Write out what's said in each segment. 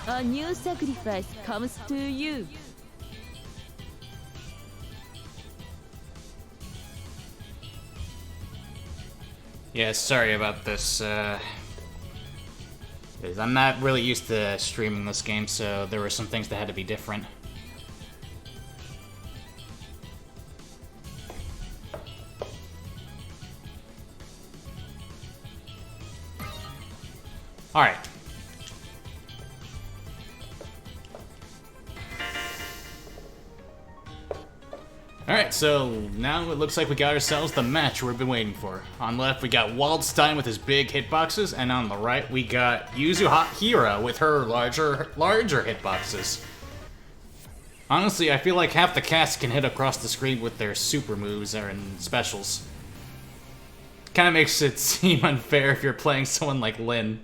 A new sacrifice comes to you. Yeah, sorry about this. I'm not really used to streaming this game, so there were some things that had to be different. Alright. Alright, so now it looks like we got ourselves the match we've been waiting for. On the left, we got Waldstein with his big hitboxes, and on the right, we got Hira with her larger hitboxes. Honestly, I feel like half the cast can hit across the screen with their super moves and specials. Kinda makes it seem unfair if you're playing someone like Lin.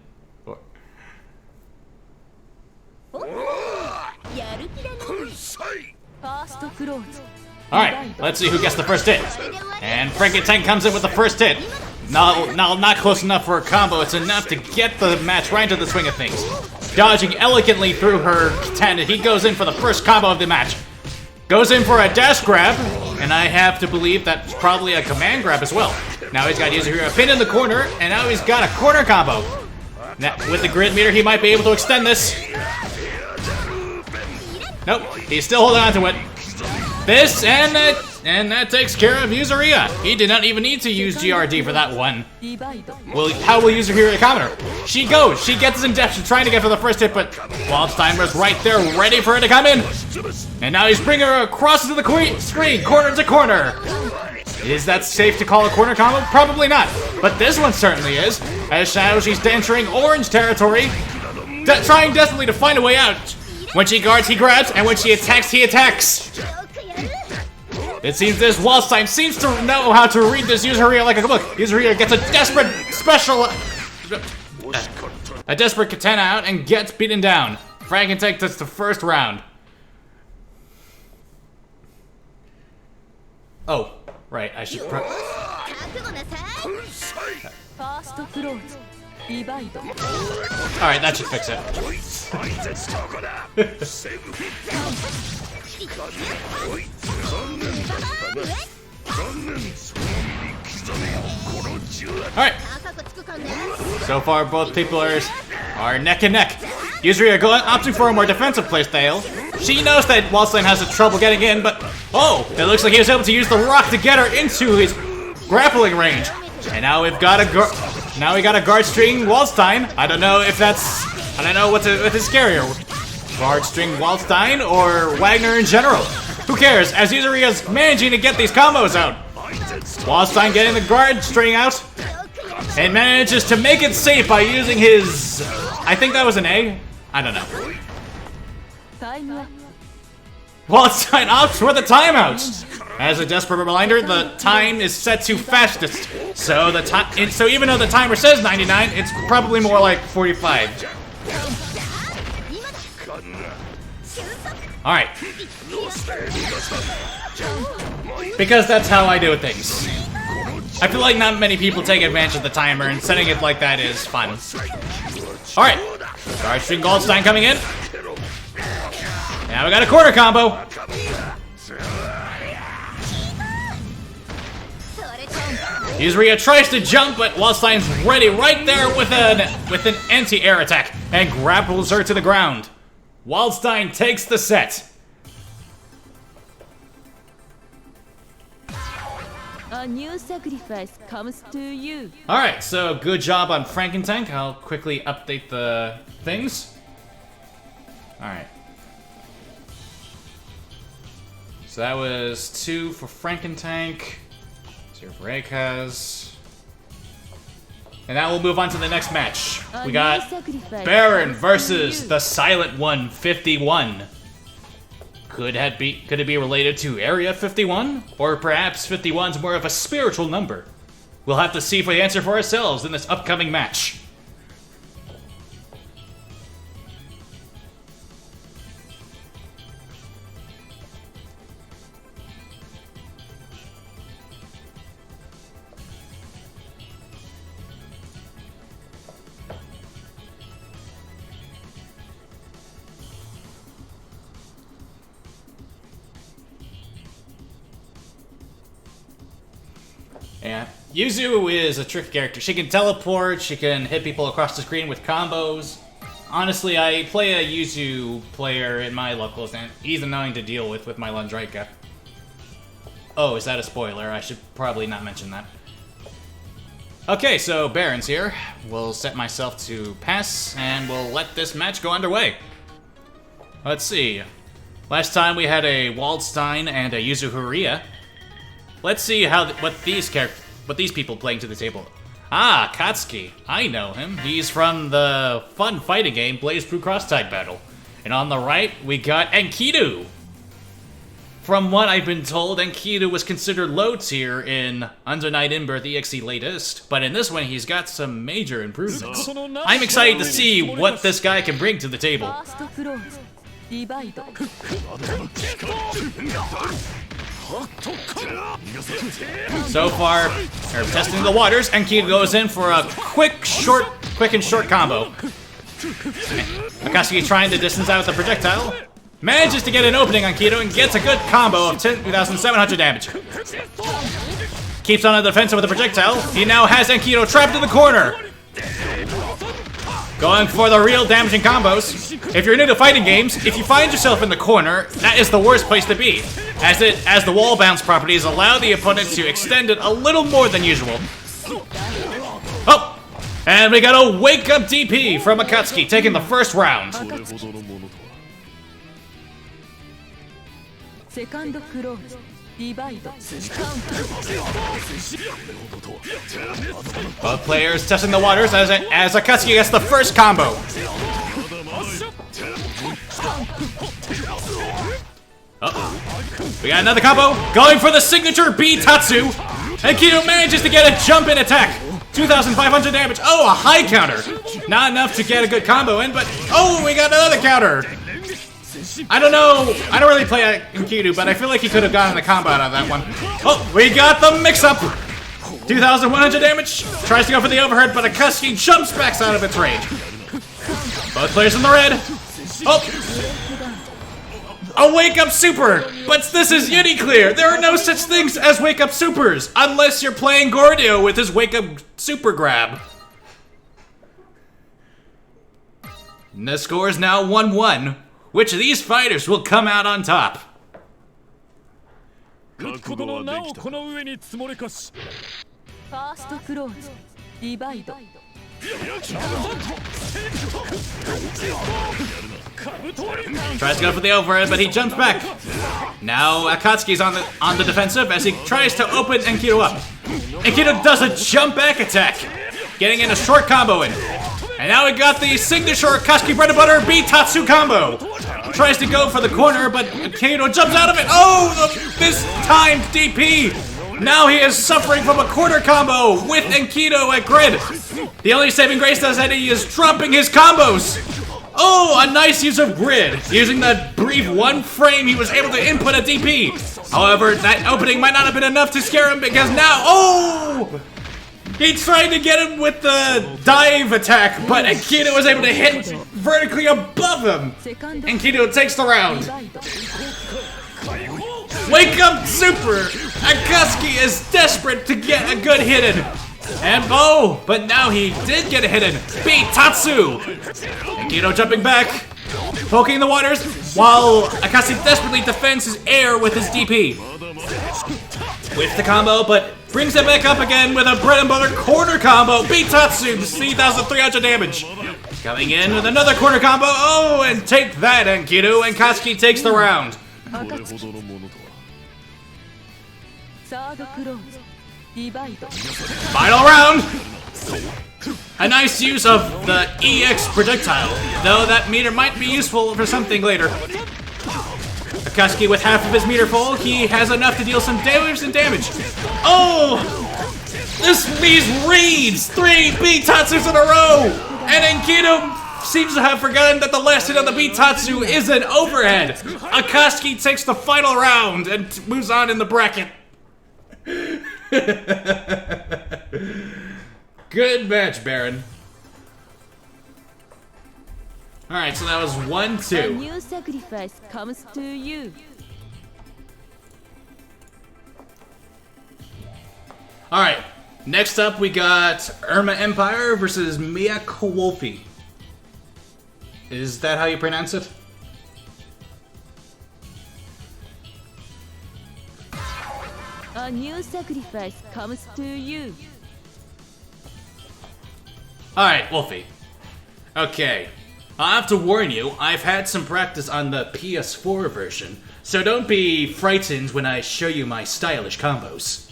Alright, let's see who gets the first hit. And Frankentank comes in with the first hit. No, not close enough for a combo. It's enough to get the match right into the swing of things. Dodging elegantly through her katana, he goes in for the first combo of the match. Goes in for a dash grab, and I have to believe that's probably a command grab as well. Now he's got Yuzuru pinned in the corner, and now he's got a corner combo. Now, with the grid meter, he might be able to extend this. Nope, he's still holding on to it. This, and that takes care of Yuzuriya. He did not even need to use GRD for that one. Well, how will Yuzuriya counter? She goes, she gets in depth, she's trying to get for the first hit, but Waldsteiner's right there, ready for it to come in. And now he's bringing her across to the screen, corner to corner. Is that safe to call a corner combo? Probably not, but this one certainly is. As now she's entering orange territory, trying desperately to find a way out. When she guards, he grabs, and when she attacks, he attacks. It seems this Waldstein seems to know how to read this Yuzuriya like a book. Yuzuriya gets a desperate a desperate katana out and gets beaten down. Frankentank takes the first round. Oh, right, I should Alright, that should fix it. Alright. So far, both people are neck and neck. Yuzuriya opting for a more defensive playstyle. She knows that Waldstein has trouble getting in, but oh, it looks like he was able to use the rock to get her into his grappling range. And now we've got a guard string Waldstein. I don't know if that's what is scarier. Guard string Waldstein or Wagner in general. Who cares, as Yuzuriya's managing to get these combos out. Waldstein getting the guard string out and manages to make it safe by using his, I think that was an A? I don't know. Waldstein opts for the timeout. As a desperate reminder, the time is set to fastest. So even though the timer says 99, it's probably more like 45. Alright. Because that's how I do things. I feel like not many people take advantage of the timer, and setting it like that is fun. Alright. Guard string Waldstein coming in. Now we got a corner combo. Yuzuriya tries to jump, but Waldstein's ready right there with an anti-air attack and grapples her to the ground. Waldstein takes the set. A new sacrifice comes to you. Alright, so good job on Frankentank. I'll quickly update the things. Alright. So that was 2 for Frankentank, 0 for Akaz. And now we'll move on to the next match. We got Baron versus the Silent One 51. Could it be related to Area 51? Or perhaps 51's more of a spiritual number? We'll have to see for the answer for ourselves in this upcoming match. Yeah. Yuzu is a tricky character. She can teleport, she can hit people across the screen with combos. Honestly, I play a Yuzu player in my locals, and he's annoying to deal with my Lundraika. Oh, is that a spoiler? I should probably not mention that. Okay, so Baron's here. We'll set myself to pass, and we'll let this match go underway. Let's see. Last time we had a Waldstein and a Yuzu Horia. Let's see what these people bring to the table. Ah, Katsuki. I know him. He's from the fun fighting game Blaze Blue Cross Tag Battle. And on the right, we got Enkidu. From what I've been told, Enkidu was considered low tier in Under Night In-Birth EXE latest, but in this one he's got some major improvements. I'm excited to see what this guy can bring to the table. So far, they're testing the waters. Enkidu goes in for a quick and short combo. Akatsuki trying to distance out the projectile. Manages to get an opening on Kido and gets a good combo of 10,700 damage. Keeps on the defensive with the projectile. He now has Enkidu trapped in the corner. Going for the real damaging combos. If you're new to fighting games, if you find yourself in the corner, that is the worst place to be, as the wall bounce properties allow the opponent to extend it a little more than usual. Oh! And we got a wake-up DP from Akatsuki, taking the first round. Both players testing the waters as Akatsuki gets the first combo. Uh-oh. We got another combo. Going for the signature B-Tatsu. And Kido manages to get a jump-in attack. 2,500 damage. Oh, a high counter. Not enough to get a good combo in, but... Oh, we got another counter. I don't know. I don't really play Enkidu, but I feel like he could have gotten the combo out of that one. Oh, we got the mix-up. 2,100 damage. Tries to go for the overhead, but Akatsuki jumps back out of its range. Both players in the red. Oh. A wake-up super. But this is Uniclr. There are no such things as wake-up supers, unless you're playing Gordio with his wake-up super grab. And the score is now 1-1. Which of these fighters will come out on top? Tries to go for the overhead, but he jumps back. Now Akatsuki's on the defensive as he tries to open Enkidu up. Enkidu does a jump back attack, getting in a short combo in. And now we got the signature Akatsuki bread and butter B-Tatsu combo. Tries to go for the corner, but Enkidu jumps out of it. Oh, this timed DP. Now he is suffering from a corner combo with Enkidu at grid. The only saving grace does that he is dropping his combos. Oh, a nice use of grid. Using that brief one frame, he was able to input a DP. However, that opening might not have been enough to scare him because now, oh! He tried to get him with the dive attack, but Enkidu was able to hit vertically above him. Enkidu takes the round. Wake up super! Akatsuki is desperate to get a good hit in. And oh, but now he did get a hit in. B-Tatsu! Enkidu jumping back, poking the waters, while Akatsuki desperately defends his air with his DP. With the combo, but brings it back up again with a bread and butter corner combo. B-Tatsu, 3,300 damage. Coming in with another corner combo. Oh, and take that, Enkidu. And Katsuki takes the round. Final round. A nice use of the EX projectile, though that meter might be useful for something later. Akatsuki with half of his meter full, he has enough to deal some damage. Oh! These reads! 3 B-Tatsus in a row! And Enkidu seems to have forgotten that the last hit on the B-Tatsu is an overhead. Akatsuki takes the final round and moves on in the bracket. Good match, Baron. Alright, so that was 1-2. A new sacrifice comes to you. Alright, next up we got Irma Empire versus Mia Kowalfi. Is that how you pronounce it? A new sacrifice comes to you. Alright, Wolfie. Okay. I have to warn you, I've had some practice on the PS4 version, so don't be frightened when I show you my stylish combos.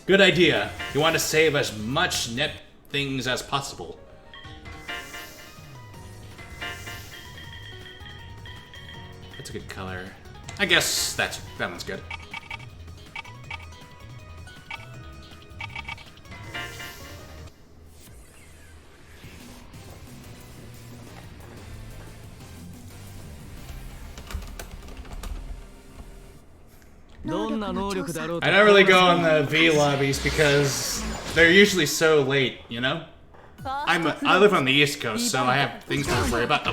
Good idea. You want to save as much net things as possible. That's a good color. I guess that one's good. I don't really go in the V lobbies because they're usually so late, you know? I live on the East Coast, so I have things to worry about.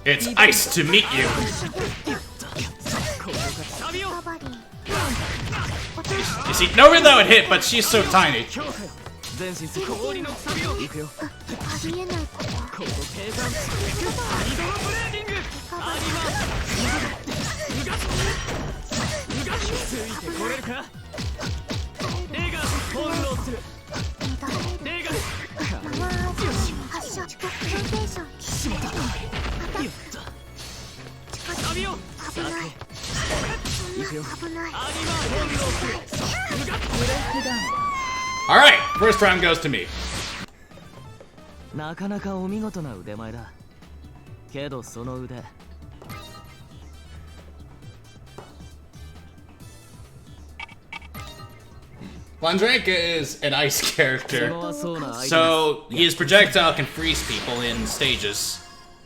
It's ice to meet you. You see, nobody that would hit, but she's so tiny. Alright, first round goes to me. Landranka is an ice character, so his projectile can freeze people in stages.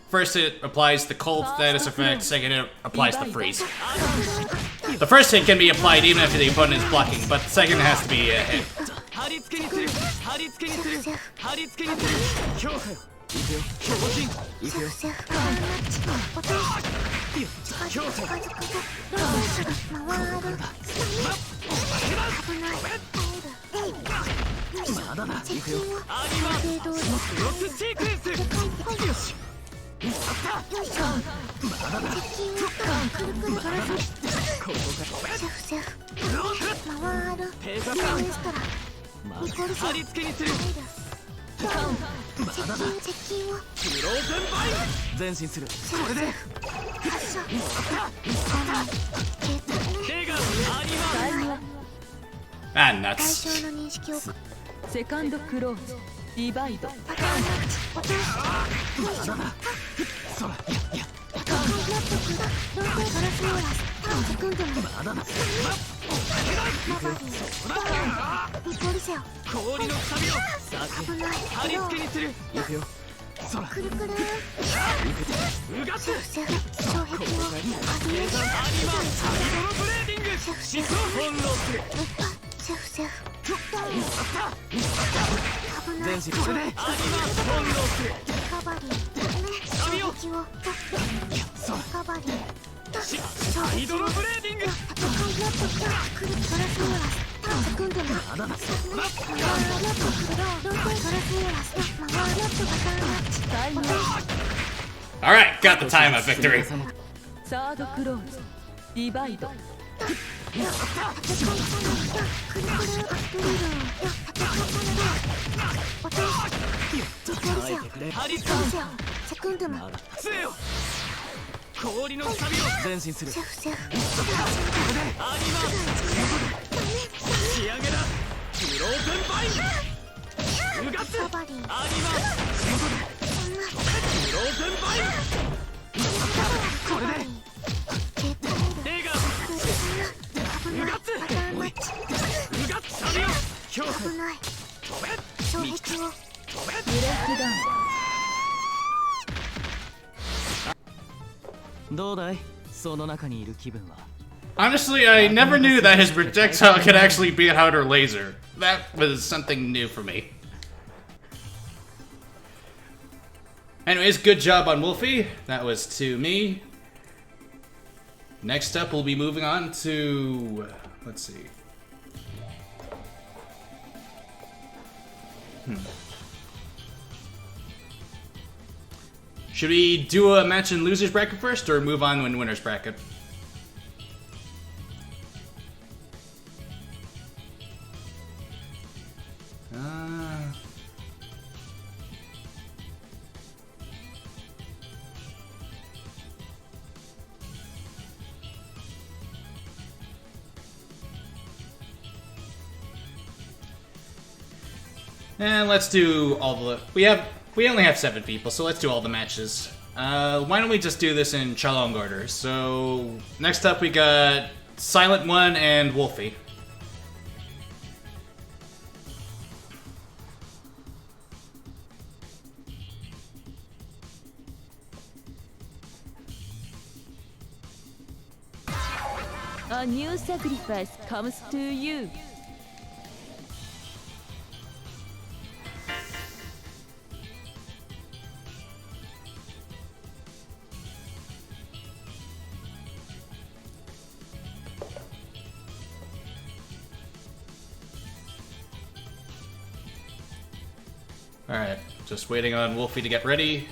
First it applies the cold status effect, second it applies the freeze. The first hit can be applied even if the opponent is blocking, but the second has to be a hit. Ah, nuts. Second close. Divide. Alright, got the time of victory. Third close. Divide. Honestly, I never knew that his projectile could actually beat out her laser. That was something new for me. Anyways, good job on Wolfie. That was to me. Next up, we'll be moving on to... let's see. Should we do a match in loser's bracket first, or move on in winner's bracket? And let's do all the... We only have 7 people, so let's do all the matches. Why don't we just do this in Chalong order? So, next up we got Silent One and Wolfie. A new sacrifice comes to you. Alright, just waiting on Wolfie to get ready.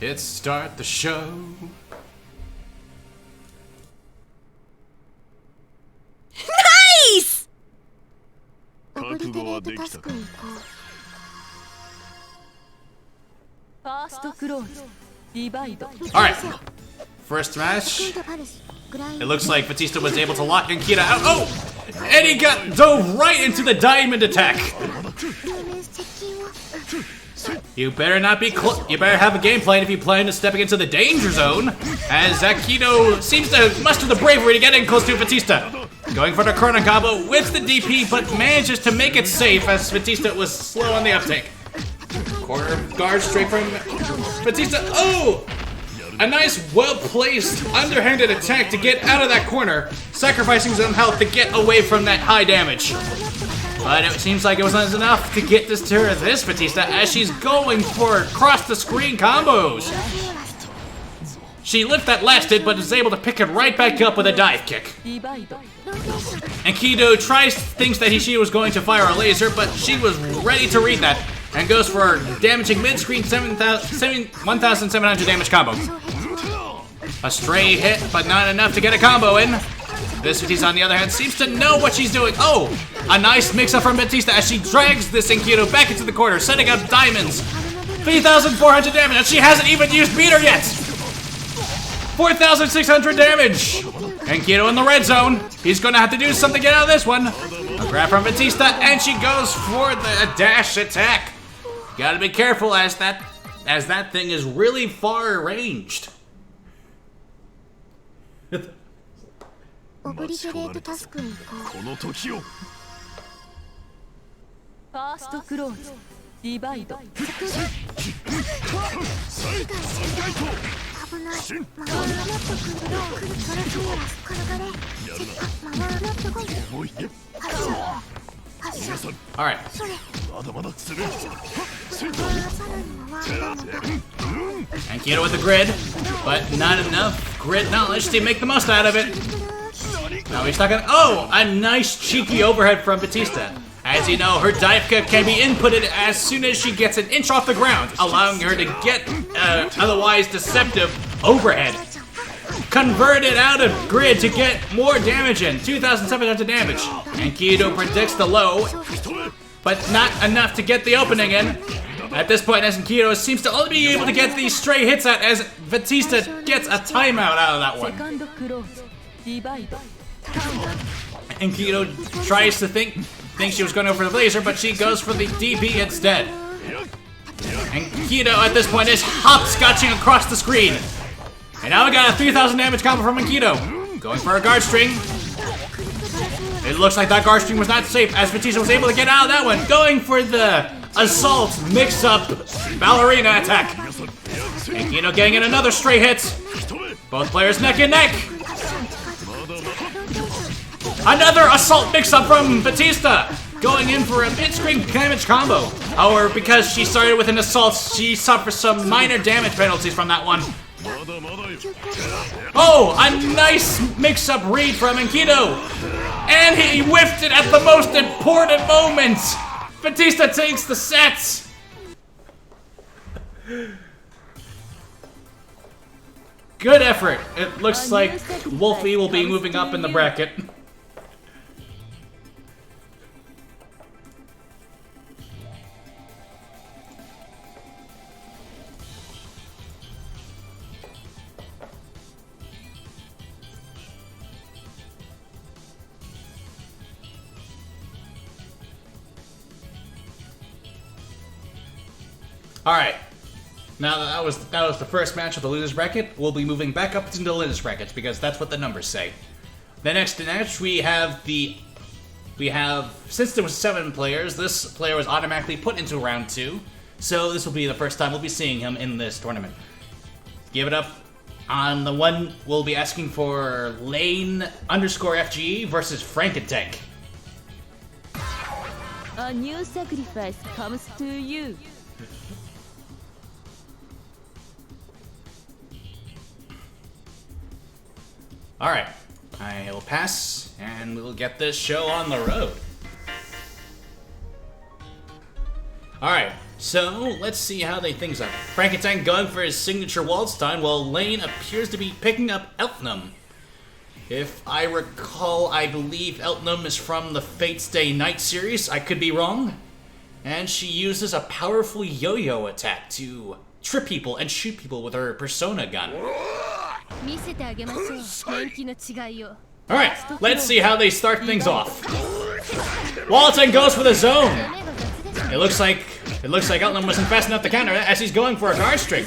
Let's start the show. Nice! First close, divide. Alright, first match. It looks like Batista was able to lock Nikita out. Oh! And he dove right into the diamond attack. You better not be you better have a game plan if you plan to stepping into the danger zone, as Akito seems to muster the bravery to get in close to Batista. Going for the corner combo with the DP, but manages to make it safe as Batista was slow on the uptake. Corner guard straight from Batista. Oh! A nice, well-placed, underhanded attack to get out of that corner, sacrificing some health to get away from that high damage. But it seems like it wasn't enough to get this to this Batista as she's going for cross-the-screen combos. She lived that last hit, but is able to pick it right back up with a dive kick. And Kido thinks that she was going to fire a laser, but she was ready to read that, and goes for a damaging mid-screen 1,700 damage combo. A stray hit, but not enough to get a combo in. This Batista, on the other hand, seems to know what she's doing. Oh, a nice mix-up from Batista as she drags this Enkidu back into the corner, setting up diamonds. 3,400 damage, and she hasn't even used meter yet. 4,600 damage. Enkidu in the red zone. He's going to have to do something to get out of this one. A grab from Batista, and she goes for the dash attack. Gotta be careful as that thing is really far ranged. First close, divide. Alright. And Kido with the grid, but not enough grid knowledge to make the most out of it. Now he's talking. Oh, a nice cheeky overhead from Batista. As you know, her dive kick can be inputted as soon as she gets an inch off the ground, allowing her to get otherwise deceptive overhead. Convert it out of grid to get more damage in, 2,700 damage. And Kido predicts the low, but not enough to get the opening in. At this point, Kido seems to only be able to get these stray hits out as Batista gets a timeout out of that one. And Kido tries to think she was going over the laser, but she goes for the DB instead. And Kido at this point is hopscotching across the screen. And now we got a 3,000 damage combo from Kido. Going for a guard string. It looks like that guard string was not safe as Batista was able to get out of that one. Going for the assault mix-up ballerina attack. And Kido getting in another straight hit. Both players neck and neck. Another assault mix-up from Batista. Going in for a mid-screen damage combo. However, because she started with an assault, she suffers some minor damage penalties from that one. Oh, a nice mix-up read from Kido. And he whiffed it at the most important moment. Batista takes the sets. Good effort. It looks like Wolfie will be moving up in the bracket. Alright, now that was the first match of the losers bracket. We'll be moving back up into the winners brackets because that's what the numbers say. The next match we have since there was 7 players, this player was automatically put into round 2. So this will be the first time we'll be seeing him in this tournament. Give it up. On the one, we'll be asking for Lane_FGE versus Frankentank. A new sacrifice comes to you. Alright, I will pass, and we'll get this show on the road. Alright, so let's see how they things up. Frankentank going for his signature waltz time, while Lane appears to be picking up Eltnum. If I recall, I believe Eltnum is from the Fate's Day Night series. I could be wrong. And she uses a powerful yo-yo attack to trip people and shoot people with her Persona gun. Alright, let's see how they start things off. Walton goes for the zone. It looks like Eltnum wasn't fast enough to counter it as he's going for a guard string.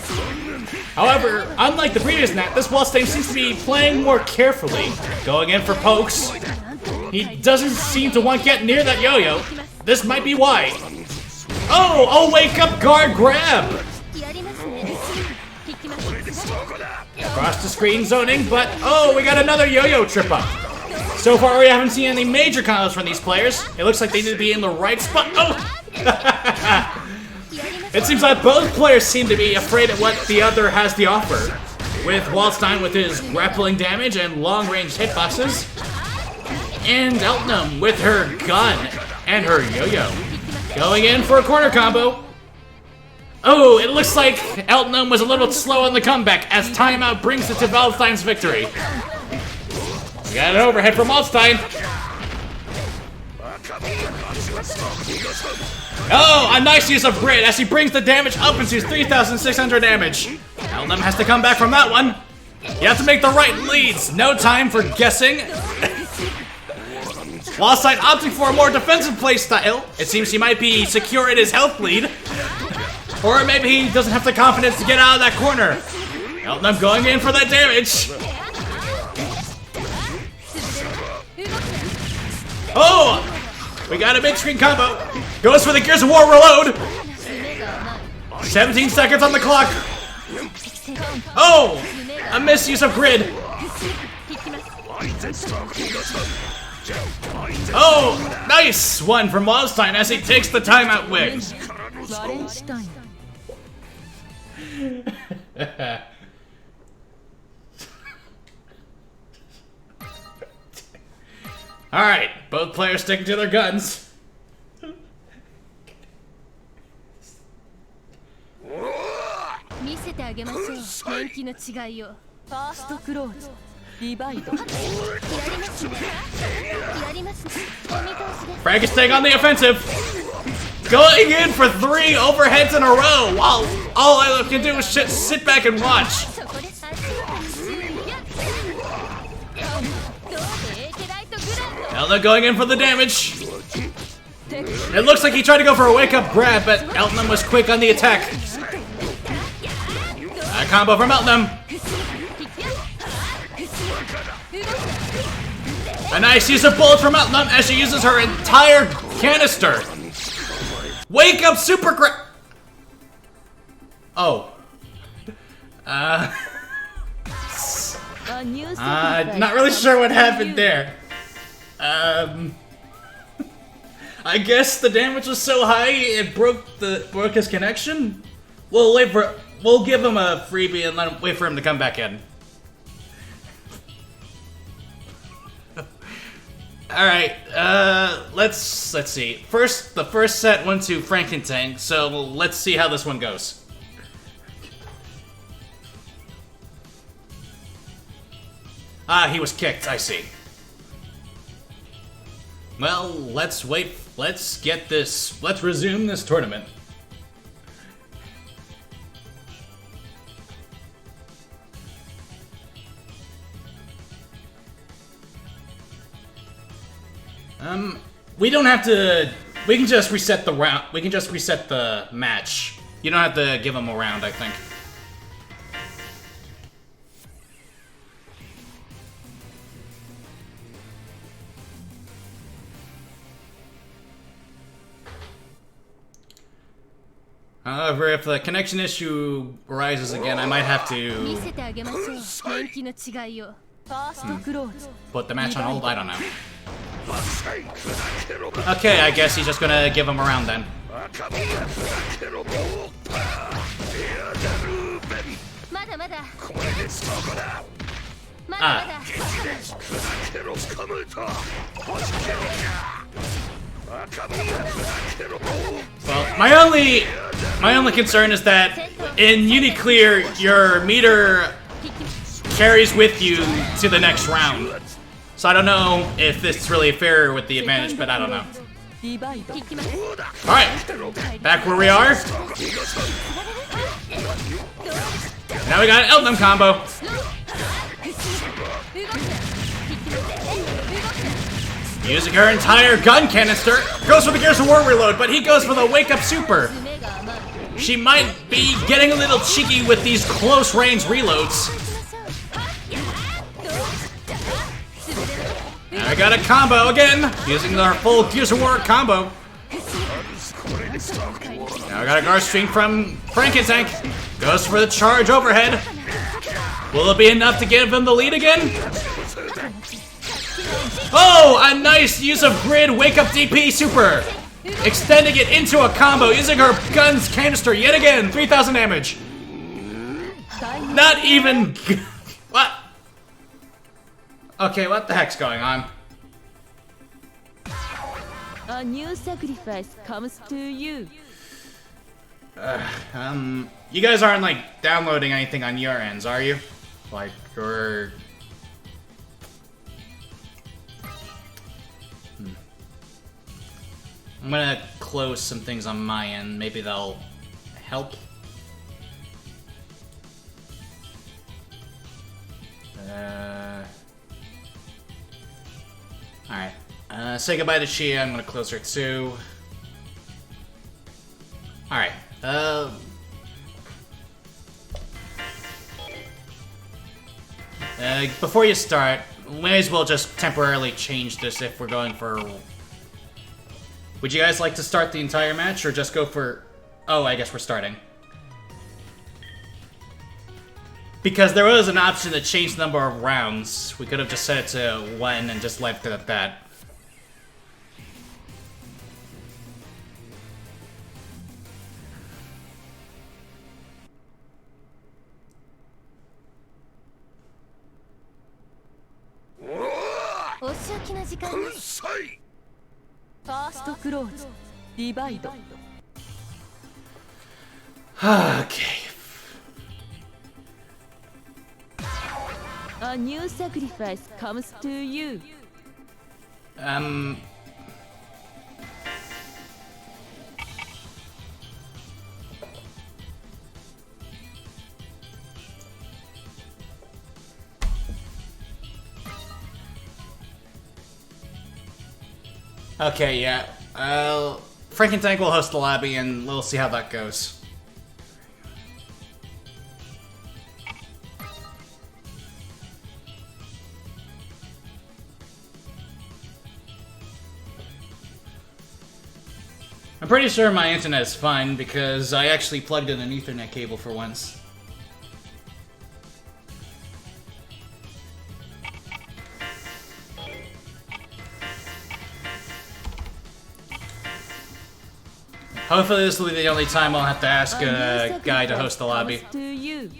However, unlike the previous net, this Walton seems to be playing more carefully, going in for pokes. He doesn't seem to want to get near that yo-yo. This might be why. Oh, wake up guard grab! Across the screen zoning, but we got another yo-yo trip up. So far we haven't seen any major combos from these players. It looks like they need to be in the right spot. Oh! It seems like both players seem to be afraid of what the other has to offer. With Waldstein with his grappling damage and long-range hitboxes. And Eltnum with her gun and her yo-yo. Going in for a corner combo. Oh, it looks like Eltnum was a little slow on the comeback as timeout brings it to Waldstein's victory. We got an overhead from Waldstein. Oh, a nice use of grid as he brings the damage up into 3,600 damage. Eltnum has to come back from that one. You have to make the right leads. No time for guessing. Waldstein opting for a more defensive playstyle. It seems he might be secure in his health lead. Or maybe he doesn't have the confidence to get out of that corner. Eltnum going in for that damage. Oh! We got a mid-screen combo. Goes for the Gears of War reload. 17 seconds on the clock. Oh! A misuse of grid. Oh, nice one from Wildstein as he takes the timeout win. ワレンシュタイン Alright, both players sticking to their guns. 見せてあげましょう年季の違いをファーストクローズディバイドやりますねやりますねお見通しです Frank is staying on the offensive. Going in for 3 overheads in a row while all I can do is just sit back and watch. そこで足元に注意やどうでエーテライトグランド Elna going in for the damage. It looks like he tried to go for a wake-up grab, but Eltnum was quick on the attack. A combo from Eltnum. A nice use of bullet from Eltnum as she uses her entire canister. Wake-up super grab. Oh. Not really sure what happened there. I guess the damage was so high it broke his connection. We'll give him a freebie and wait for him to come back in. All right, let's see. The first set went to Frankentank, so let's see how this one goes. Ah, he was kicked. I see. Well, let's wait. Let's resume this tournament. We don't have to. We can just reset the round. We can just reset the match. You don't have to give him a round, I think. However, if the connection issue arises again, I might have 見 to せてあげましょう年季の違いをファーストクローズ put the match on hold. I don't know. Okay, I guess he's just gonna give him a round then. まだまだまだまだ Well, my only concern is that in Uniclr, your meter carries with you to the next round. So I don't know if this is really fair with the advantage, but I don't know. ディバイド Alright, back where we are. Now we got an Eltnum combo. Using her entire gun canister. Goes for the Gears of War reload, but he goes for the wake-up super. She might be getting a little cheeky with these close-range reloads. And I got a combo again, using our full Gears of War combo. Now I got a guard string from Frankentank. Goes for the charge overhead. Will it be enough to give him the lead again? Oh, a nice use of grid wake-up DP super. Extending it into a combo, using her gun's canister yet again. 3,000 damage. Not even... What? Okay, what the heck's going on? A new sacrifice comes to you. You guys aren't, like, downloading anything on your ends, are you? Like, or... I'm gonna close some things on my end. Maybe that'll help. Alright. Say goodbye to Shia. I'm gonna close her too. Alright. Before you start, we may as well just temporarily change this if we're going for... Would you guys like to start the entire match, or just go for... Oh, I guess we're starting. Because there was an option to change the number of rounds. We could have just set it to 1 and just left it at that. し置きな時間に。ファーストクローズディバイド。 Okay. A new sacrifice comes to you. Okay, yeah. Frankentank will host the lobby, and we'll see how that goes. I'm pretty sure my internet is fine because I actually plugged in an Ethernet cable for once. Hopefully this will be the only time I'll have to ask a guy to host the lobby. To you.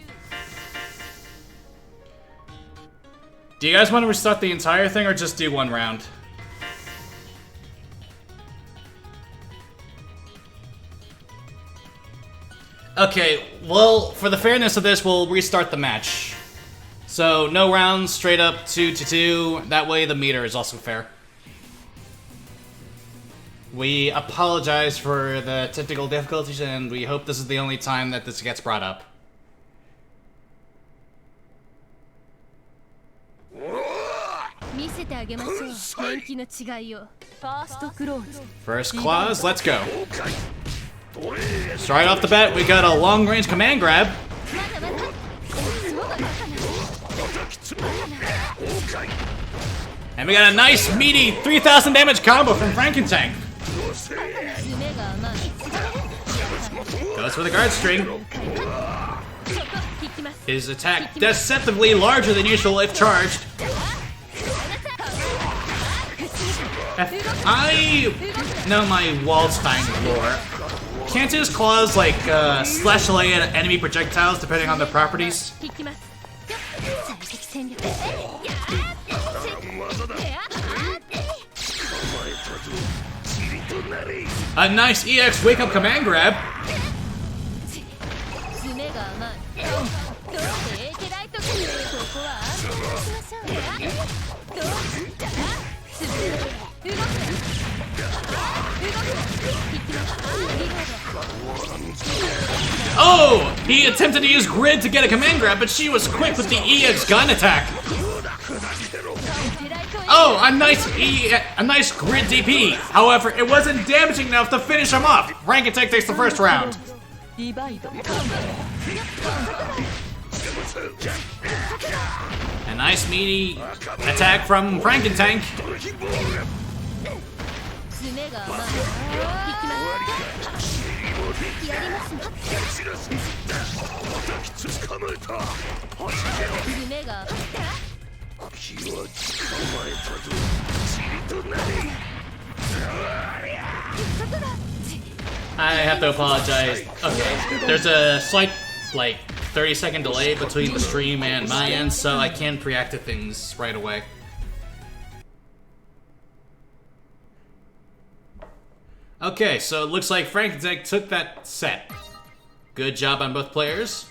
Do you guys want to restart the entire thing or just do one round? Okay, well, for the fairness of this, we'll restart the match. So, no rounds, straight up 2-2. That way the meter is also fair. We apologize for the technical difficulties, and we hope this is the only time that this gets brought up. First clause, let's go. So right off the bat, we got a long-range command grab. And we got a nice, meaty 3,000 damage combo from Frankentank. Goes for the guard string. His attack deceptively larger than usual if charged. I know my Waldstein lore. Can't his claws like slash away at enemy projectiles depending on their properties? A nice EX wake up command grab. Oh! He attempted to use grid to get a command grab, but she was quick with the EX gun attack. Oh, a nice grid DP. However, it wasn't damaging enough to finish him off. Frankentank takes the first round. A nice meaty attack from Frankentank. I have to apologize. Okay, there's a slight, 30-second delay between the stream and my end, so I can't react to things right away. Okay, so it looks like Frankentank took that set. Good job on both players.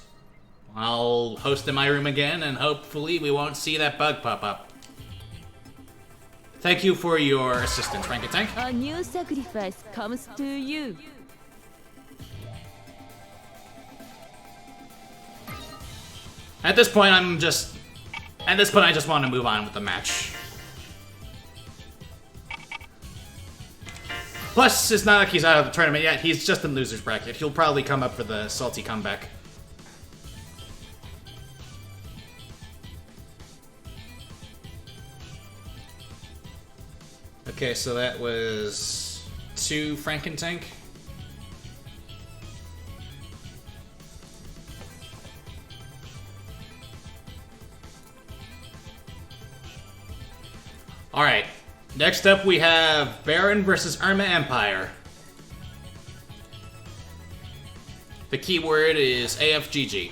I'll host in my room again, and hopefully we won't see that bug pop up. Thank you for your assistance, Frankentank. A new sacrifice comes to you. At this point, I just want to move on with the match. Plus, it's not like he's out of the tournament yet. He's just in loser's bracket. He'll probably come up for the salty comeback. Okay, so that was 2 Frankentank. Alright, next up we have Baron versus Irma Empire. The keyword is AFGG.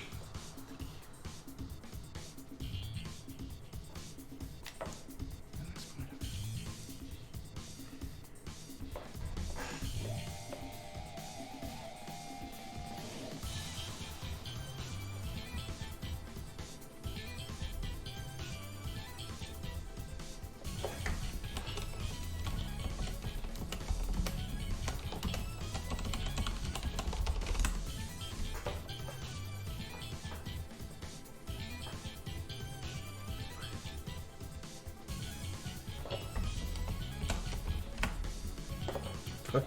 A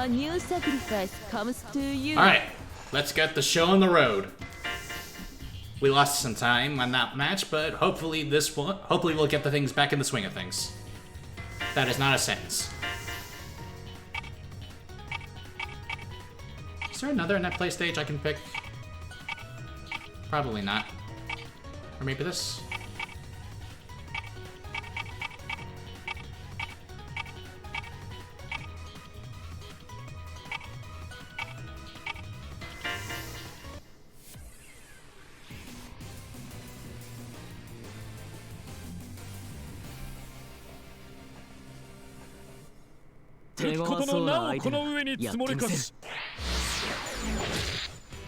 new sacrifice comes to you. Alright, let's get the show on the road. We lost some time on that match, but hopefully we'll get the things back in the swing of things. That is not a sentence. Is there another net play stage I can pick? Probably not. Or maybe this?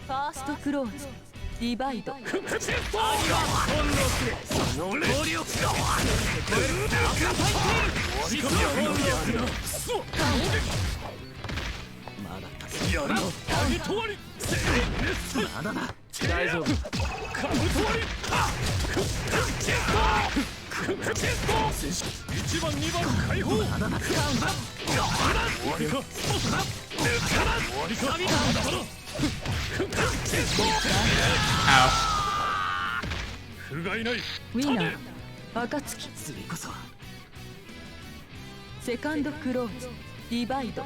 Fast close. Divide. Winner, Akatsuki. Second close. Divide.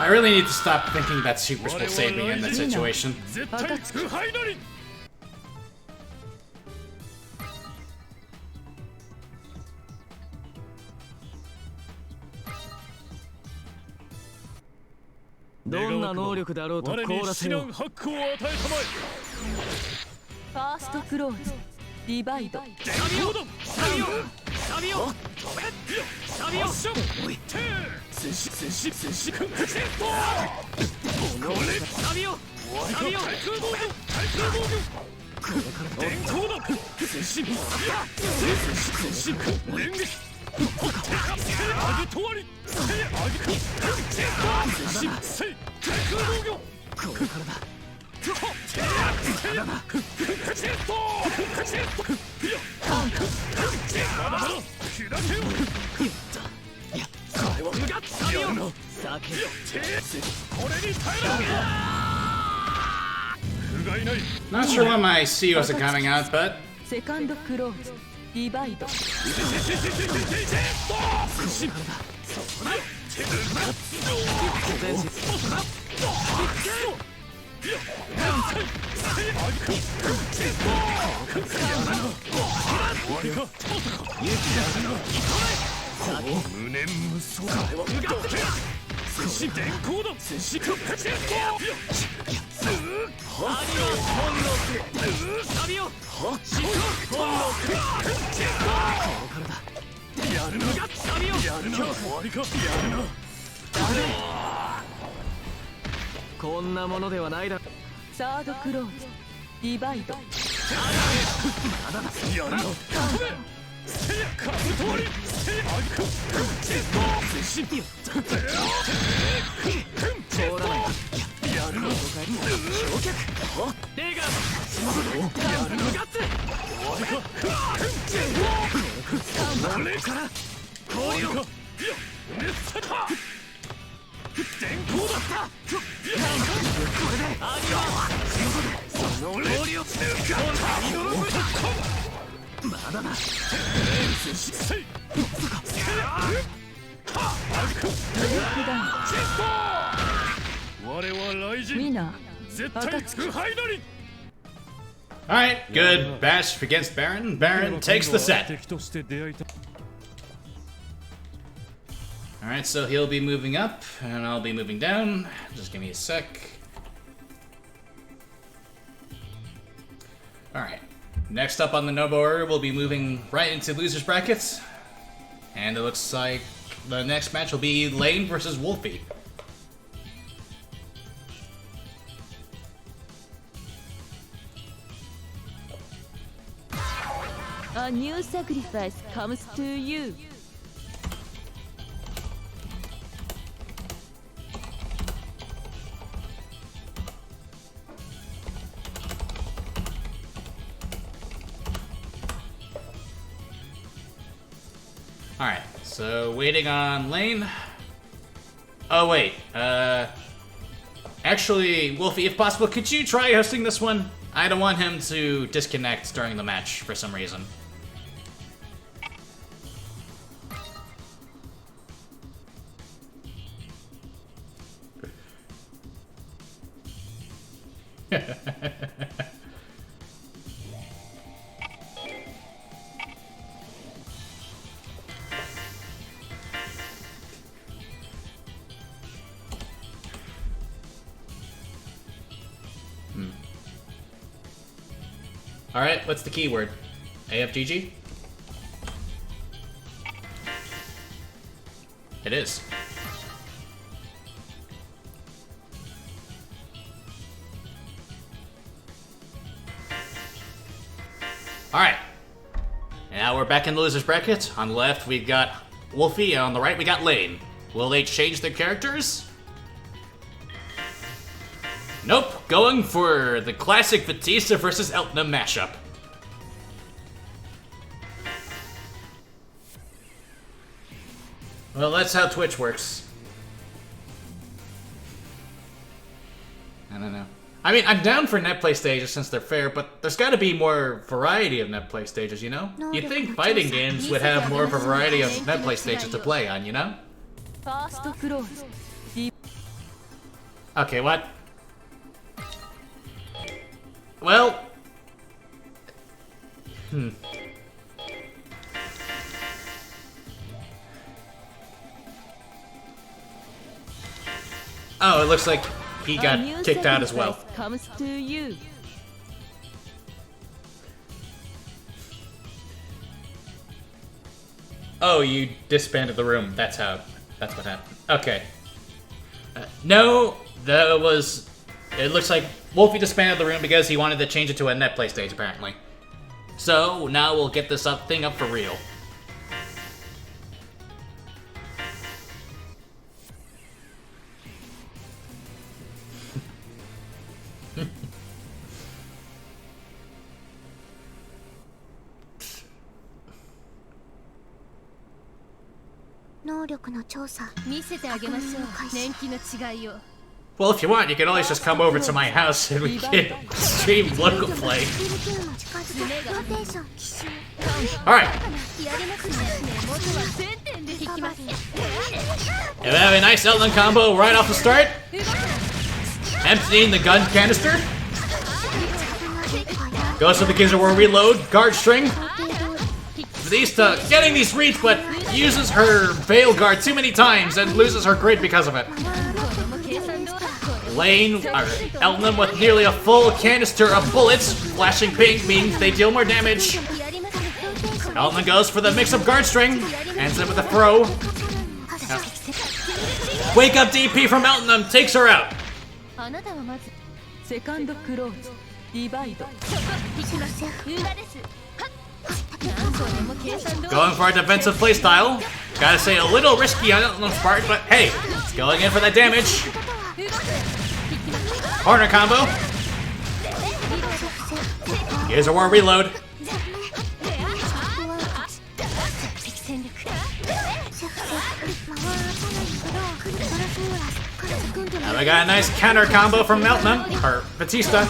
I really need to stop thinking that supers will save me in that situation. Fast close. Divide. Not sure when my COs are coming out, but Second close. Divide. Third close. Divide. Winner, Akatsuki. alright, good bash against Baron. Baron takes the set. Alright, so he'll be moving up, and I'll be moving down. Just give me a sec. Next up on the Nobo order, we'll be moving right into losers brackets. And it looks like the next match will be Lane versus Wolfie. A new sacrifice comes to you. Alright, so waiting on Lane. Oh wait, actually, Wolfie, if possible, could you try hosting this one? I don't want him to disconnect during the match for some reason. Alright, what's the keyword? AFGG? It is. Alright. Now we're back in the losers bracket. On the left we got Wolfie, and on the right we got Lane. Will they change their characters? Nope, going for the classic Batista versus Elton mashup. Well, that's how Twitch works. I don't know. I mean, I'm down for net play stages since they're fair, but there's gotta be more variety of net play stages, you know? You'd think fighting games would have more of a variety of net play stages to play on, you know? Okay, what? Well... Oh, it looks like he got kicked out as well. Comes to you. Oh, you disbanded the room. That's what happened. Okay. No, that was... It looks like Wolfie disbanded the room because he wanted to change it to a net play stage, apparently. So, now we'll get this thing up for real. Well, if you want, you can always just come over to my house and we can stream local play. Alright. And we have a nice Elton combo right off the start. Emptying the gun canister. Goes for the Gizzard War reload, guard string. Batista getting these reach, but uses her Veil Guard too many times and loses her grid because of it. Lane, Elton with nearly a full canister of bullets. Flashing pink means they deal more damage. Elton goes for the mix-up guard string. Ends it with a throw. Wake up DP from Elton takes her out. Going for a defensive playstyle. Gotta say, a little risky on Elton's part, but hey, going in for that damage. Corner combo. Here's a war reload. Now we got a nice counter combo from Elton, or Batista.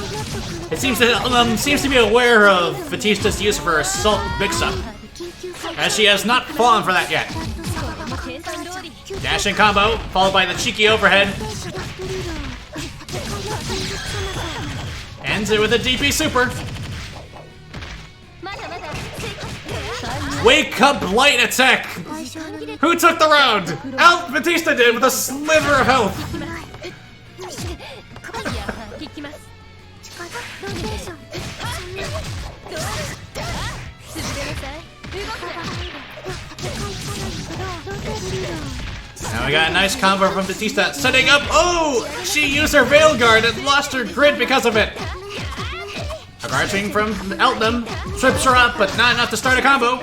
It seems that Elton seems to be aware of Batista's use of her assault mix-up, as she has not fallen for that yet. Dashing combo, followed by the cheeky overhead. Ends it with a DP super. Wake up light attack! Who took the round? Batista did with a sliver of health. Now we got a nice combo from Batista setting up. Oh! She used her Veil Guard and lost her grid because of it. A guard swing from Elton trips her up, but not enough to start a combo.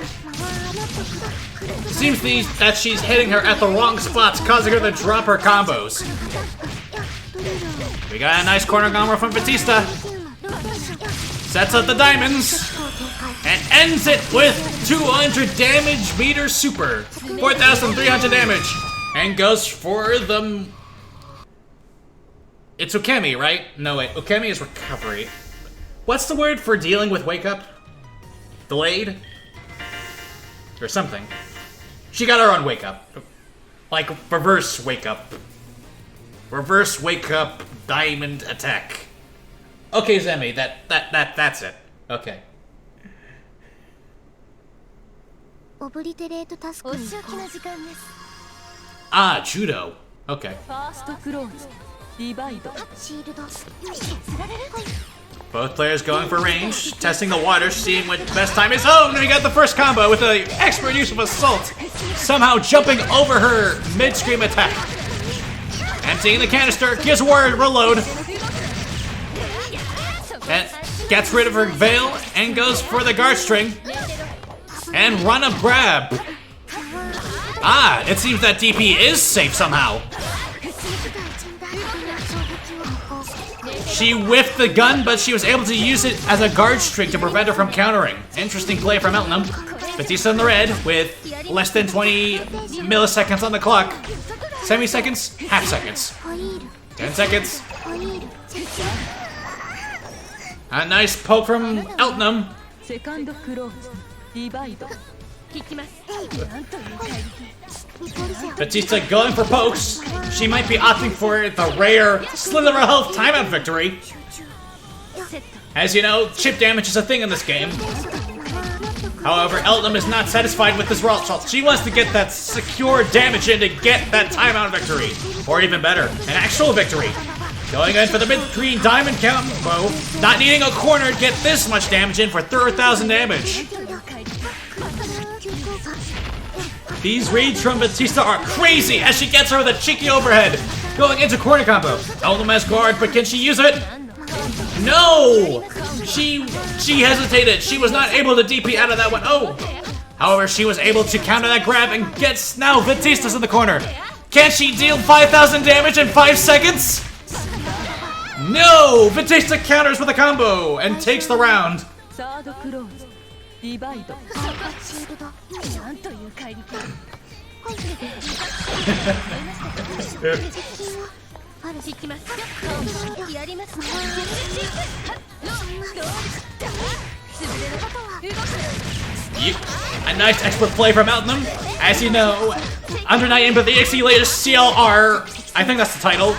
Seems that she's hitting her at the wrong spots, causing her to drop her combos. We got a nice corner combo from Batista. Sets up the diamonds. And ends it with 200 damage meter super. 4,300 damage. And goes for the... It's Ukemi, right? No, wait. Ukemi is recovery. What's the word for dealing with wake up? Delayed? Or something. She got her on wake up. Like reverse wake up. Reverse wake up diamond attack. Okay, Zemi, that's it. Okay. Ah, judo. Okay. ファーストクローズディバイド Both players going for range, testing the water, seeing what best time is. Oh, and we got the first combo with an expert use of Assault, somehow jumping over her mid-scream attack. Emptying the canister, gives Warrior a reload, and gets rid of her Veil, and goes for the guard string, and run up grab. Ah, it seems that DP is safe somehow. She whiffed the gun, but she was able to use it as a guard string to prevent her from countering. Interesting play from Elton. Batista in the red with less than 20 milliseconds on the clock. Semi-seconds, half seconds. 10 seconds. A nice poke from Elton. セカンドクローズディバイド Batista going for pokes. She might be opting for the rare Slither of Health timeout victory. As you know, chip damage is a thing in this game. However, Elton is not satisfied with this raw assault. She wants to get that secure damage in to get that timeout victory. Or even better, an actual victory. Going in for the mid-green diamond combo. Not needing a corner to get this much damage in for 30,000 damage. These reads from Batista are crazy as she gets her with a cheeky overhead. Going into corner combo. Elton has guard, but can she use it? No! She hesitated. She was not able to DP out of that one. Oh! However, she was able to counter that grab and gets now Batista's in the corner. Can she deal 5,000 damage in 5 seconds? No! Batista counters with a combo and takes the round. サードクローズディバイド A nice expert play from Elton. As you know, Under Night Empathy XE latest CLR, I think that's the title,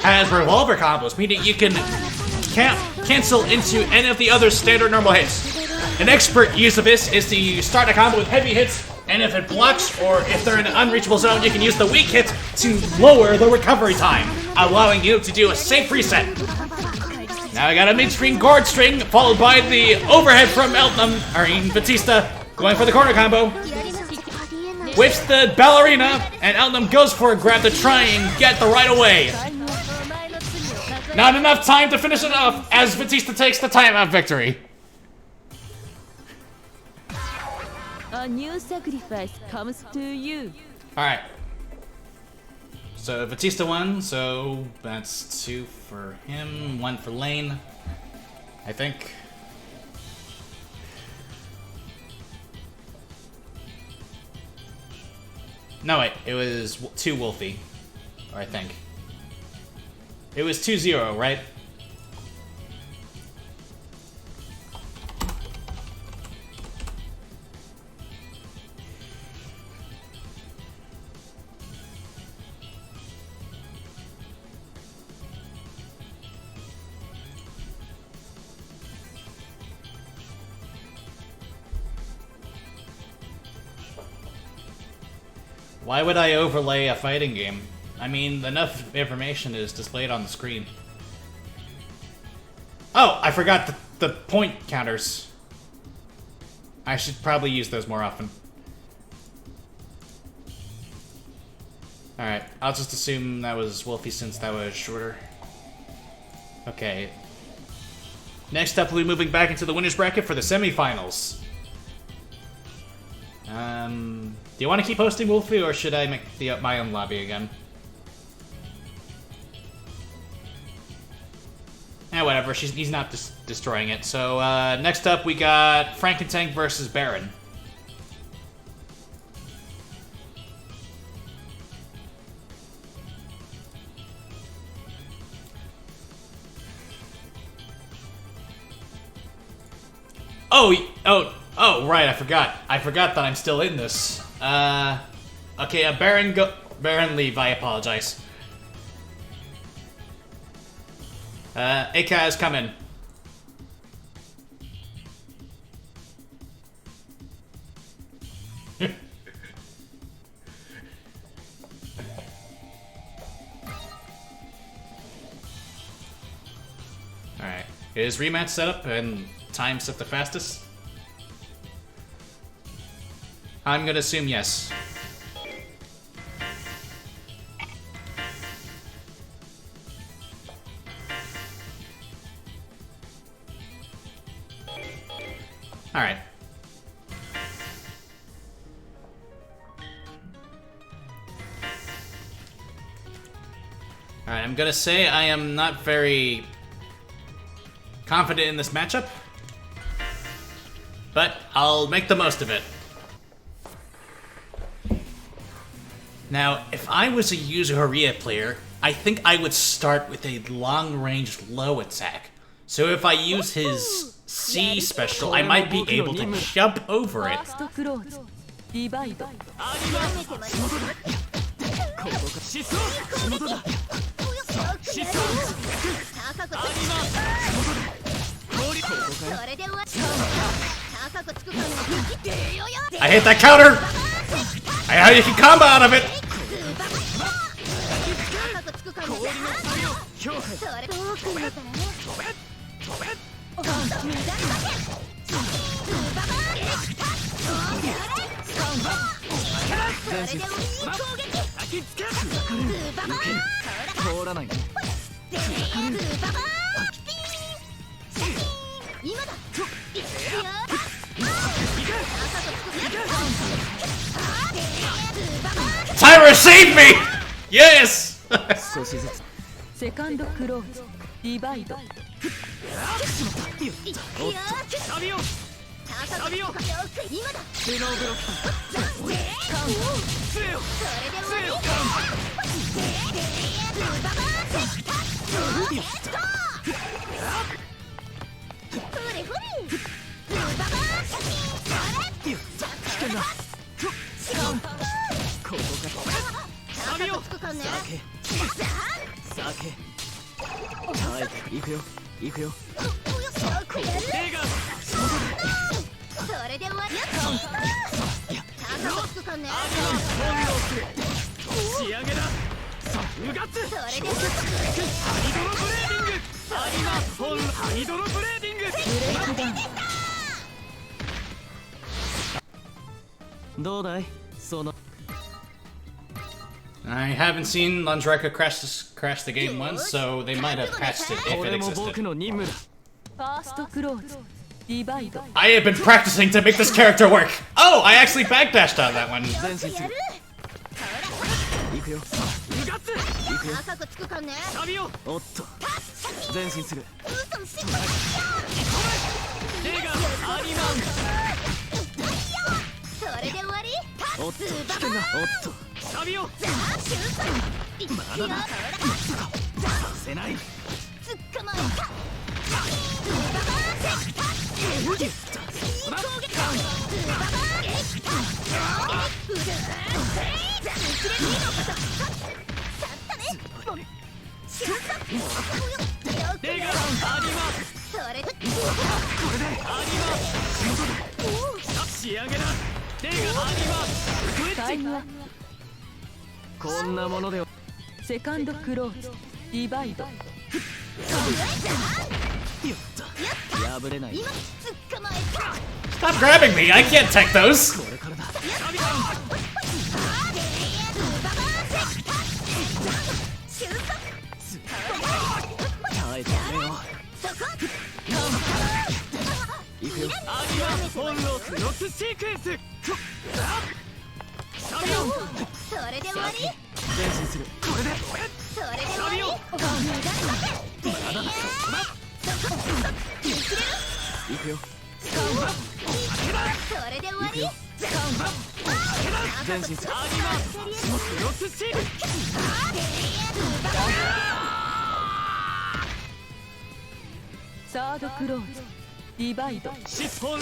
has revolver combos, meaning you can cancel into any of the other standard normal hits. An expert use of this is to start a combo with heavy hits, and if it blocks or if they're in an unreachable zone, you can use the weak hit to lower the recovery time, allowing you to do a safe reset. Now I got a mid-string guard string, followed by the overhead from Batista, going for the corner combo. Whips the ballerina, and Elton goes for a grab to try and get the right away. Not enough time to finish it off as Batista takes the timeout victory. A new sacrifice comes to you. Alright. So Batista won, so that's 2 for him, 1 for Lane, I think. No, wait, it was 2 Wolfie, I think. It was 2-0, right? Why would I overlay a fighting game? I mean, enough information is displayed on the screen. Oh, I forgot the point counters. I should probably use those more often. Alright, I'll just assume that was Wolfie since that was shorter. Okay. Next up, we'll be moving back into the winner's bracket for the semifinals. Do you want to keep hosting, Wolfie, or should I make my own lobby again? Whatever. He's not destroying it. So next up, we got Frankentank versus Baron. Oh, right, I forgot. I forgot that I'm still in this. Okay, Baron, leave, I apologize. Akaz, come in. Alright, is rematch set up and time set the fastest? I'm gonna assume yes. Alright. Alright, I'm gonna say I am not very confident in this matchup, but I'll make the most of it. Now, if I was a Yuzuriya player, I think I would start with a long-range low attack. So if I use his C special, I might be able to jump over it. I hit that counter! I know you can combo out of it! Tyra saved me! Yes! I haven't seen Landreka crash the game once, so they might have patched it if it existed. I have been practicing to make this character work! Oh, I actually backdashed on that one. Stop grabbing me, I can't tech those. Third close. Divide. それ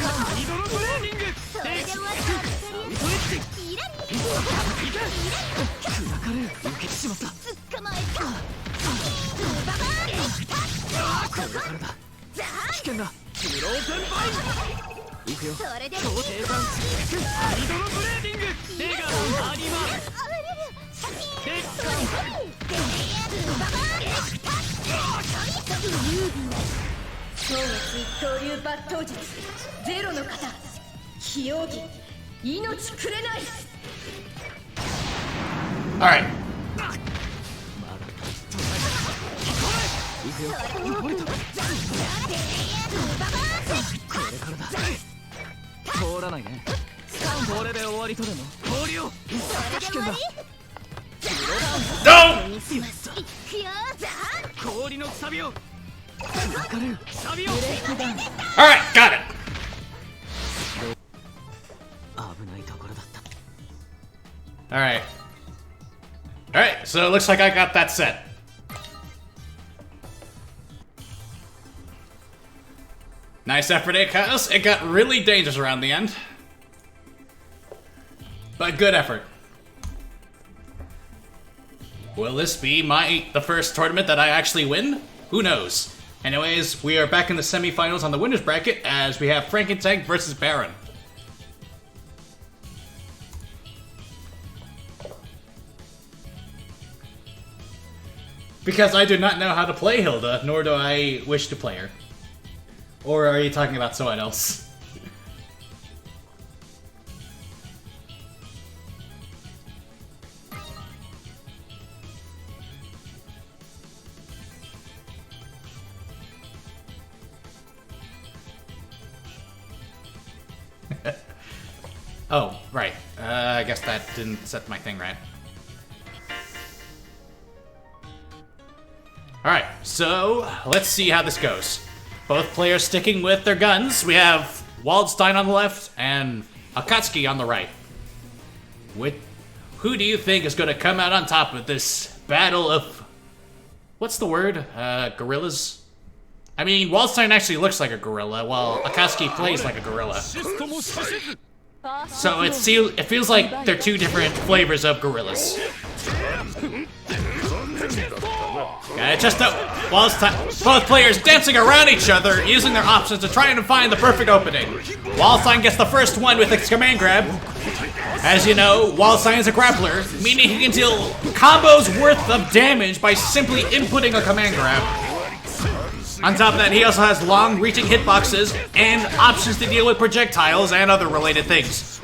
で終わり捕まえた危険だそれでミドルブレーディング手があります超一刀流抜刀術ゼロの型非容疑命くれない Alright. No! Alright, got it. Alright. Alright, so it looks like I got that set. Nice effort, Chaos. It got really dangerous around the end. But good effort. Will this be the first tournament that I actually win? Who knows? Anyways, we are back in the semifinals on the winners bracket as we have Frankentank versus Baron. Because I do not know how to play Hilda, nor do I wish to play her. Or are you talking about someone else? Oh, right. I guess that didn't set my thing right. Alright, so let's see how this goes. Both players sticking with their guns. We have Waldstein on the left and Akatsuki on the right. Who do you think is going to come out on top of this battle of... What's the word? Gorillas? I mean, Waldstein actually looks like a gorilla, while Akatsuki plays like a gorilla. So it feels like they're two different flavors of gorillas. Just both players dancing around each other, using their options to try and find the perfect opening. Waldstein gets the first one with his command grab. As you know, Waldstein is a grappler, meaning he can deal combos worth of damage by simply inputting a command grab. On top of that, he also has long-reaching hitboxes and options to deal with projectiles and other related things.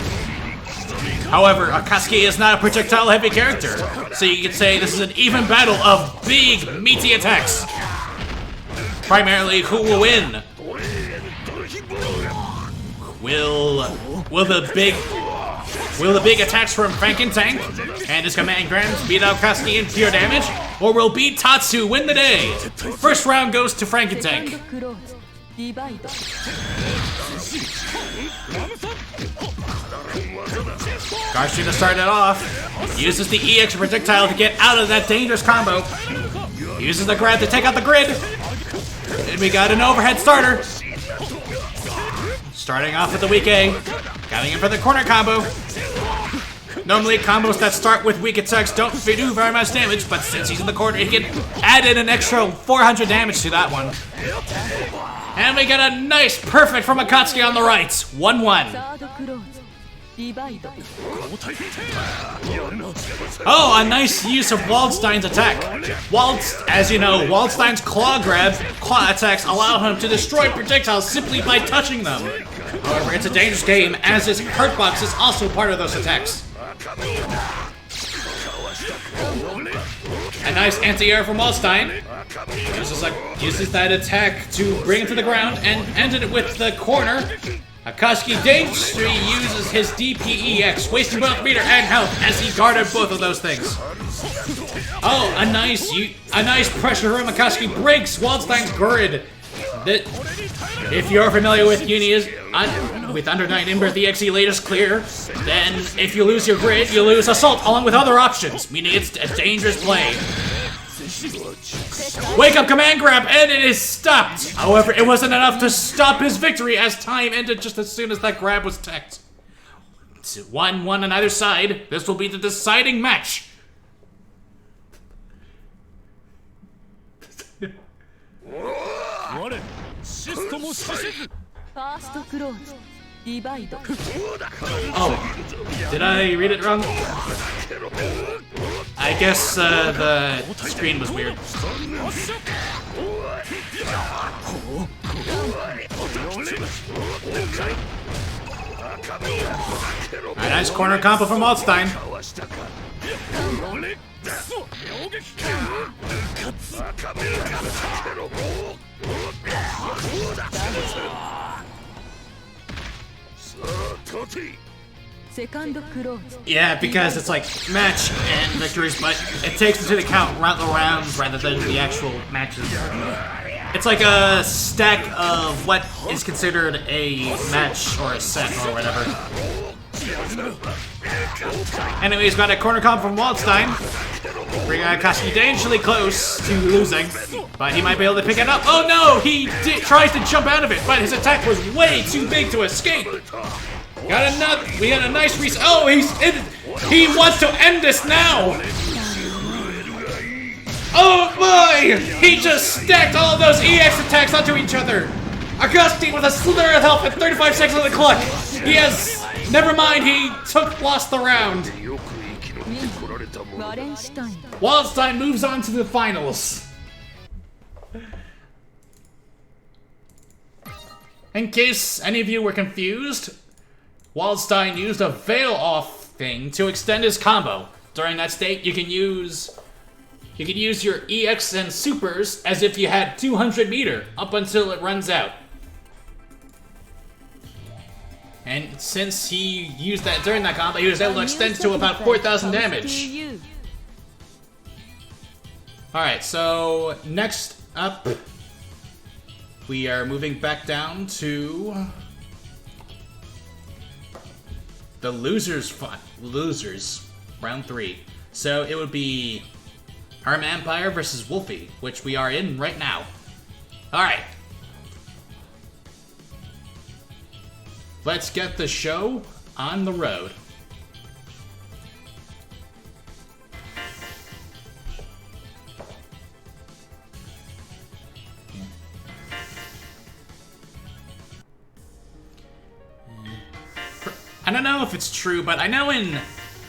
However, Akatsuki is not a projectile-heavy character, so you could say this is an even battle of big, meaty attacks. Primarily, who will win? Will the big attacks from Frankentank and his command grabs beat out Akatsuki in pure damage, or will beat Tatsu win the day? First round goes to Frankentank. Garshina started it off, uses the EX projectile to get out of that dangerous combo, uses the grab to take out the grid, and we got an overhead starter. Starting off with the weak A, coming in for the corner combo. Normally combos that start with weak attacks don't do very much damage, but since he's in the corner, he can add in an extra 400 damage to that one. And we get a nice perfect from Akatsuki on the right, 1-1. Oh, a nice use of Waldstein's attack. As you know, Waldstein's claw attacks allow him to destroy projectiles simply by touching them. However, it's a dangerous game, as his hurt box is also part of those attacks. A nice anti-air from Waldstein. Uses that attack to bring it to the ground and ended it with the corner. Akatsuki dangerously uses his DPEX, wasting both meter and health as he guarded both of those things. Oh, a nice pressure from Akatsuki breaks Waldstein's grid. If you're familiar with with Under Night Ember, the XE latest clear, then if you lose your grid, you lose Assault along with other options, meaning it's a dangerous play. Wake up command grab, and it is stopped. However, it wasn't enough to stop his victory as time ended just as soon as that grab was teched. 1-1 on either side. This will be the deciding match. Oh, did I read it wrong? I guess the screen was weird. A nice corner combo from Waldstein. Yeah, because it's like match and victories, but it takes into account the rounds rather than the actual matches. It's like a stack of what is considered a match or a set or whatever. Anyways, got a corner comp from Waldstein. Bringing Akatsuki dangerously close to losing, but he might be able to pick it up. Oh no! He tries to jump out of it, but his attack was way too big to escape. We got a nice reset. Oh, he wants to end this now. Oh boy! He just stacked all of those EX attacks onto each other. Akatsuki with a slither of health at 35 seconds on the clock. He has. Never mind, he lost the round. Waldstein moves on to the finals. In case any of you were confused, Waldstein used a veil off thing to extend his combo. During that state, you can use your EX and supers as if you had 200 meter up until it runs out. And since he used that during that combo, he was able to extend to about 4,000 damage. Alright, so next up, we are moving back down to the losers, round 3. So it would be Herm Empire versus Wolfie, which we are in right now. Alright. Let's get the show on the road. I don't know if it's true, but I know in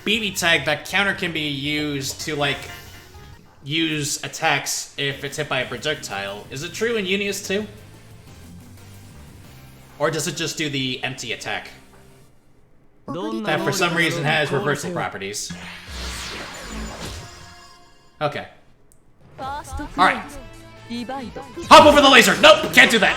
BB Tag that counter can be used to, like, use attacks if it's hit by a projectile. Is it true in Unius too? Or does it just do the empty attack? That for some reason has reversal properties. Okay. Alright. Hop over the laser! Nope! Can't do that!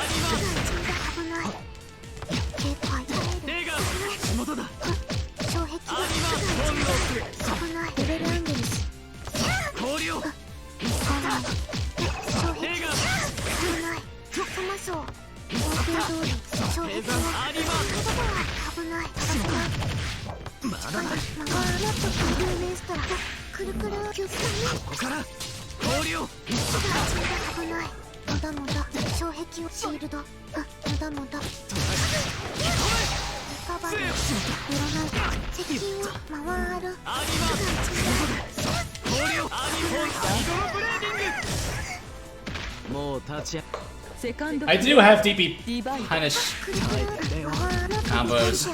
I do have DP punish combos.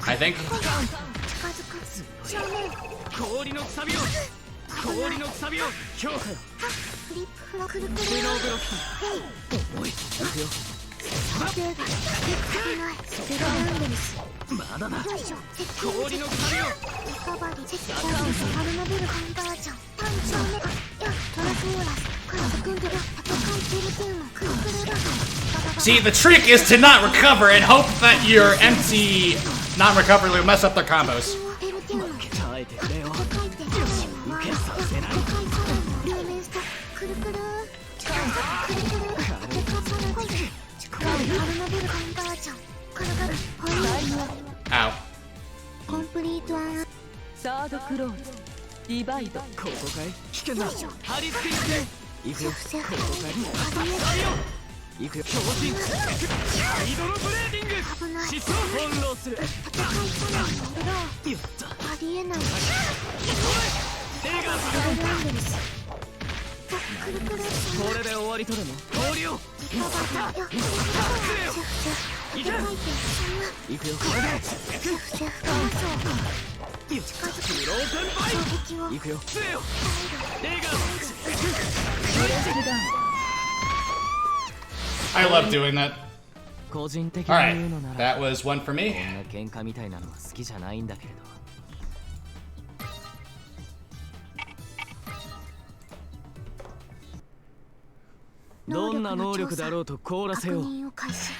I think. 氷のくさびを強化よ。フリップフロクルクルスノーブロック重い。いくよ。手が危ないスペラランデルスまだだ。よいしょ氷のくさびをリカバリーチェックダウンスアルナビルカンバージョン単調メガやトラフオーラスカラスクンドラ戦いテルテーマクルクルラ See, the trick is to not recover and hope that your empty non-recovery will mess up their combos. テルテーマ耐えてくれよ。戦いて受けさせないルーメンスタクルクルクルクルアルナビルカンバージョンカラカラホイー Ow. コンプリートアンサードクローズディバイドここかい。危険だ。貼り付けにしていくよ。ここかい。いくよ。強靭ハイドロブレーディング。危ない疾走翻弄する。戦いサナのブローやった。ありえない手がアルランデルスクルクルこれで終わりとでも氷をリカバリーよいくよ。いくよ。これでシェフカマソよっ。フローテンバイ衝撃をいくよ。杖よ。手がブレイクダウン I love doing that. 個人的に Alright, 言うのなら that was one for こ me. んな喧嘩みたいなのは好きじゃないんだけれど。どんな能力だろうと凍らせよう。確認を開始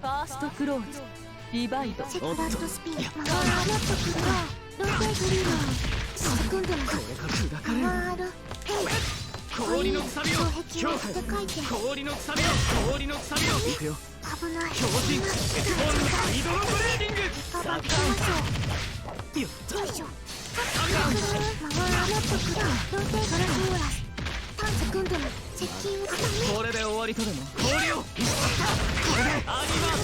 ファーストクローズディバイドチェックラストスピン回るロットクルローローテーグリローセクンドのこれが砕かれる。回る氷のくさびを強化。でかいて氷のくさびを氷のくさびをいくよ。危ない強靭ハイドロブレーディング。カバリーマソよっ。よいしょ回るロットクローローテーグラスオーラス単セクンドの接近を固めこれで終わりとでも氷を。これでアニマー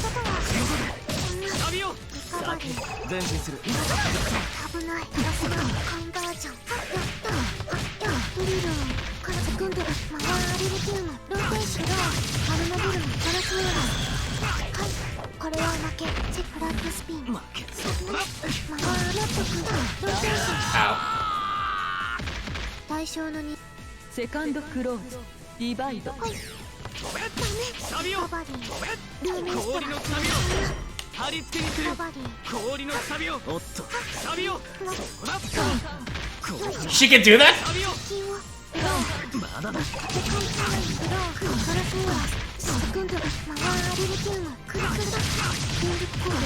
サビをリカバリー前進する。危ないラスマンカンバージョンやったドリルカラセクンドが回りるテーマローテーションアルナビルのガラスオーラはいこれは負けチェックラットスピン負けそうだ。回るロットクローローテーション Ow. 対象の2セカンドクローズディバイドサビをカバリールーメンスタ氷のくさびを貼り付けにする。カバリー氷のくさびをおっとサビをフラッほらこれから She can do that? サビをキをまだだ。世界サインブローガラスオーラスセクンドが回りるテーマクルクルだ電力コール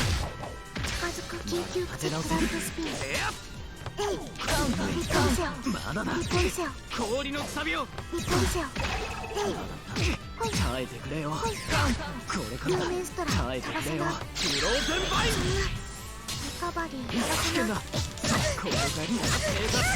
近づく緊急チェックラットスピンリポリセオまだだ。リポリセオ氷のくさびをリポリセオほい耐えてくれよ。これからルーメンストラ耐えてくれよ。フローテンバイリカバリー危険だ。ここが手がつ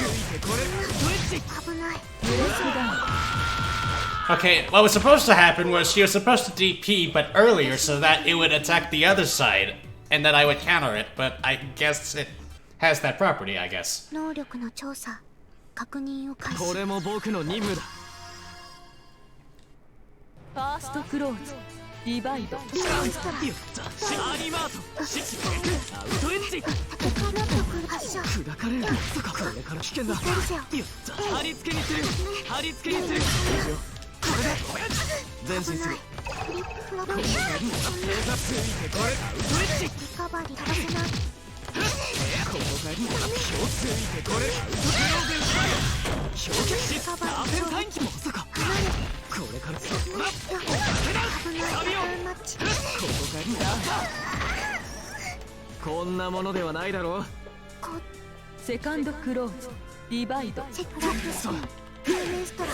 いてこれスイッチ。危ない ブレイクダウン Okay, what was supposed to happen was she was supposed to DP, but earlier, so that it would attack the other side, and then I would counter it, but I guess it has that property, I guess. 能力の調査確認を開始これも僕の任務だ。ファーストクローズディバイドルーメンストラやったアニマートシッアウトエッジテカロットクル発射砕かれる。そこれから危険だ。やリポリセオった貼り付けにする。貼り付けにする。これで前進する。フリップフロット手がついてこれアウトエッジ。リカバリー飛ばせないここが気をついてこれアウトクローゼンス氷結しラーペンタインまさか離れこれからそこだ。危ないターンマッチここがこんなものではないだろう。こセカンドクローズディバイドチェックラットスピンルーメンストラ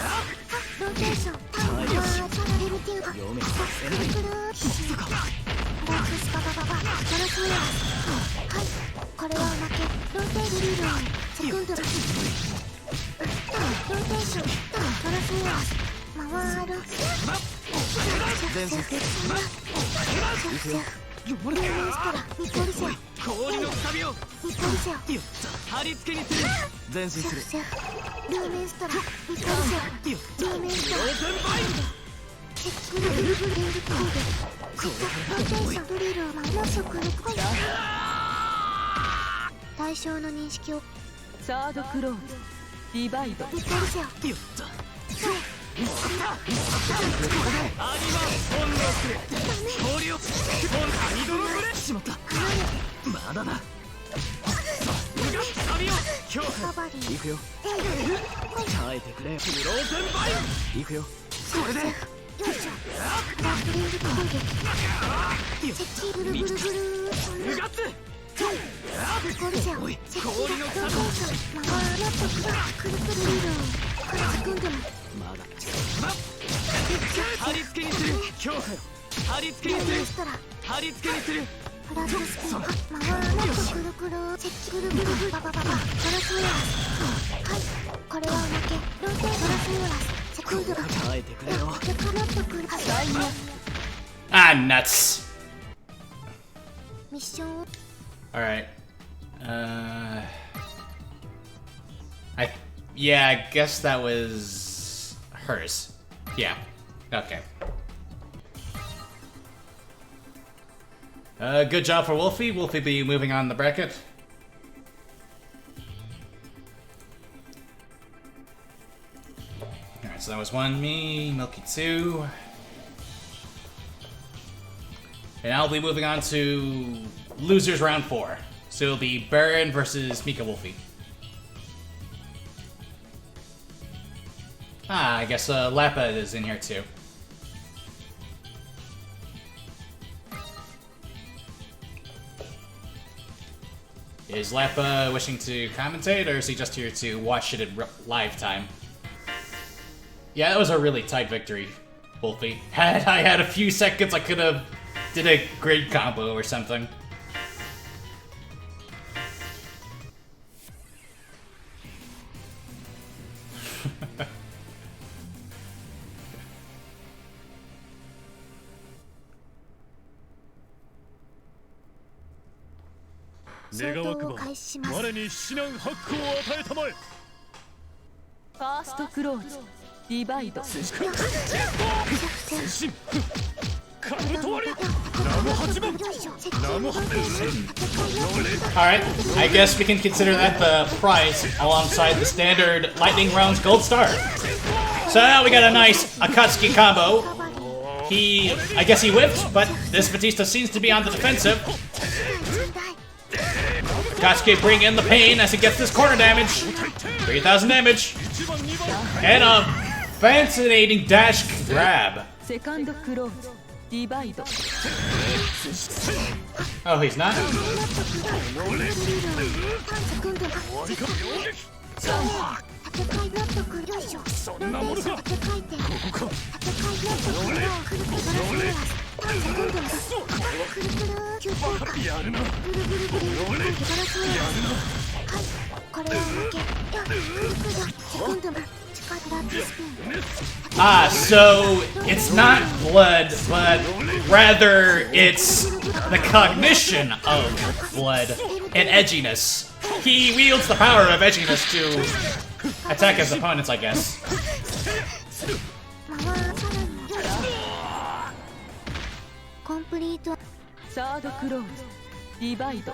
ローテーションターンマーチャラレルティーが読めさせない。クルーッシュフラックスババババガラスウェアはいこれは負けローテーグリードセクンドローテーションガラスウェア回る前進する。いくよ。ルーメンストラリポリセオ氷のくさびをリポリセオやった貼り付けにする。前進する。セフルーメンストラリポリセオやったルーメンストラローテンバイチェックルーブレングコードローテーションドリルを回すクルコイ対象の認識をサードクローズディバイドぶっ倒せよ。やったアニマ本能する氷をカニ泥ブレしまったまだだ髪を強化カバリー行くよ耐えてくれフローゼンバイン行くよこれでよいしょ。ラップリング攻撃セクシーブルブルブルうがってぶっ倒せよ。おいセクシー氷のローテーション回らっとくるくるリードから組んでもまだ貼り付けにする強化よ貼り付けにするそしたら貼り付けにするフラッグスピン回らっとくるくるセクシーブルブルブルババババガラスウェアはいこれは負けローテーガラスウェアセクンドが耐えてくれよでからっとくるダイヤ Ah, nuts. ミッションを Alright. Yeah, I guess that was hers. Yeah. Okay. Good job for Wolfie. Wolfie be moving on the bracket. Alright, so that was 1 me, Milky 2. And I'll be moving on to losers round 4. So it'll be Baron versus Mika Wolfie. Ah, I guess Lappa is in here too. Is Lappa wishing to commentate, or is he just here to watch it in live time? Yeah, that was a really tight victory, Wolfie. Had I had a few seconds, I could have did a great combo or something.相当を開始します。我に指南ハックを与えたまえ。ファーストクローズディバイドカブト割りナム8番ナム8 Alright, I guess we can consider that the prize alongside the standard Lightning Rounds Gold Star. So now we got a nice Akatsuki combo. I guess he whipped, but this Batista seems to be on the defensive. Akatsuki bring in the pain as he gets this corner damage. 3,000 damage. And a fascinating dash grab. セカンドクローズディバイド Oh, he's not? これは負け。セコンドマン。 Ah, so it's not blood, but rather it's the cognition of blood and edginess. He wields the power of edginess to attack his opponents, I guess. Complete. サードクローズディバイド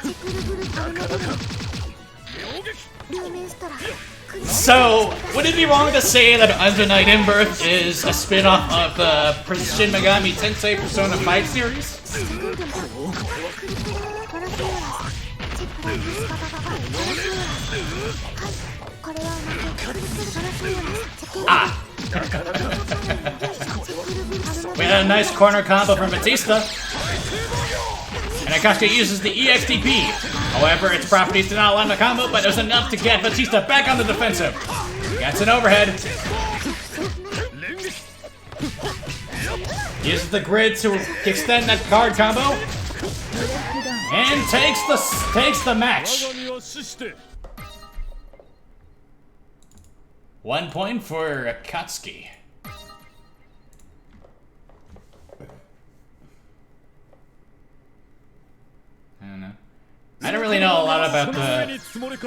So, would it be wrong to say that Under Night in Birth is a spin-off of the Shin Megami Tensei Persona 5 series? Ah! We had a nice corner combo from Batista. And Akatsuki uses the EXTP. However, its properties did not allow the combo, but it was enough to get Batista back on the defensive. Gets an overhead. Uses the grid to extend that card combo. And takes the match. 1 point for Akatsuki. I don't know. I don't really know a lot about the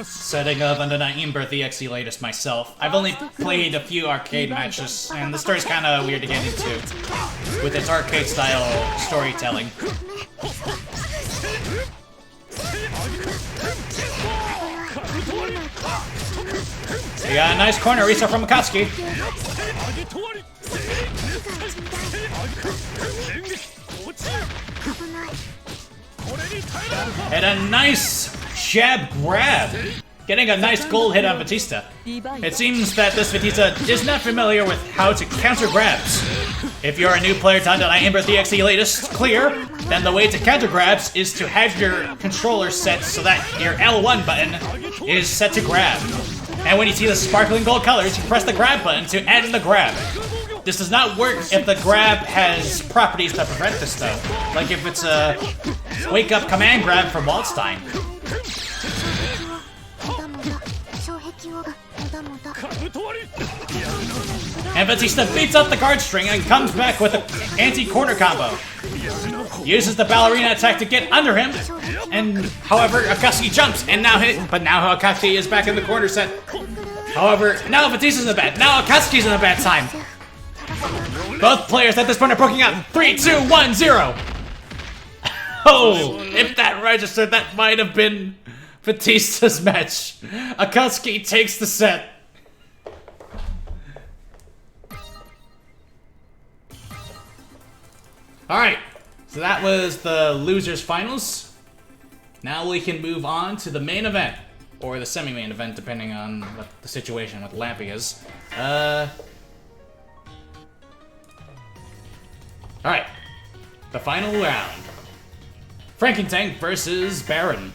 setting of Under Night in Birth EXE latest myself. I've only played a few arcade matches, and the story's kind of weird to get into with its arcade-style storytelling. We got a nice corner reset from Akatsuki. 上げとわり連撃落ちる危ないこれに耐えられるか And a nice jab grab. Getting a nice gold hit on Batista. It seems that this Batista is not familiar with how to counter grabs. If you're a new player to Undyne Amber DXE latest clear, then the way to counter grabs is to have your controller set so that your L1 button is set to grab. And when you see the sparkling gold colors, you press the grab button to end the grab. This does not work if the grab has properties that prevent this though. Like if it's a wake up command grab from Waldstein. 障壁を無駄無駄 かぶとわり And Batista beats up the guard string and comes back with an anti-corner combo. Uses the ballerina attack to get under him, and however, Akatsuki jumps, and now Akatsuki is back in the corner set. However, now Batista's in the bad. Now Akatsuki's in a bad time. Both players at this point are poking out. 3, 2, 1, 0. Oh, if that registered, that might have been Batista's match. Akatsuki takes the set. Alright, so that was the losers finals. Now we can move on to the main event, or the semi-main event, depending on what the situation with Lampy is. Alright, the final round. Frankentank versus Baron.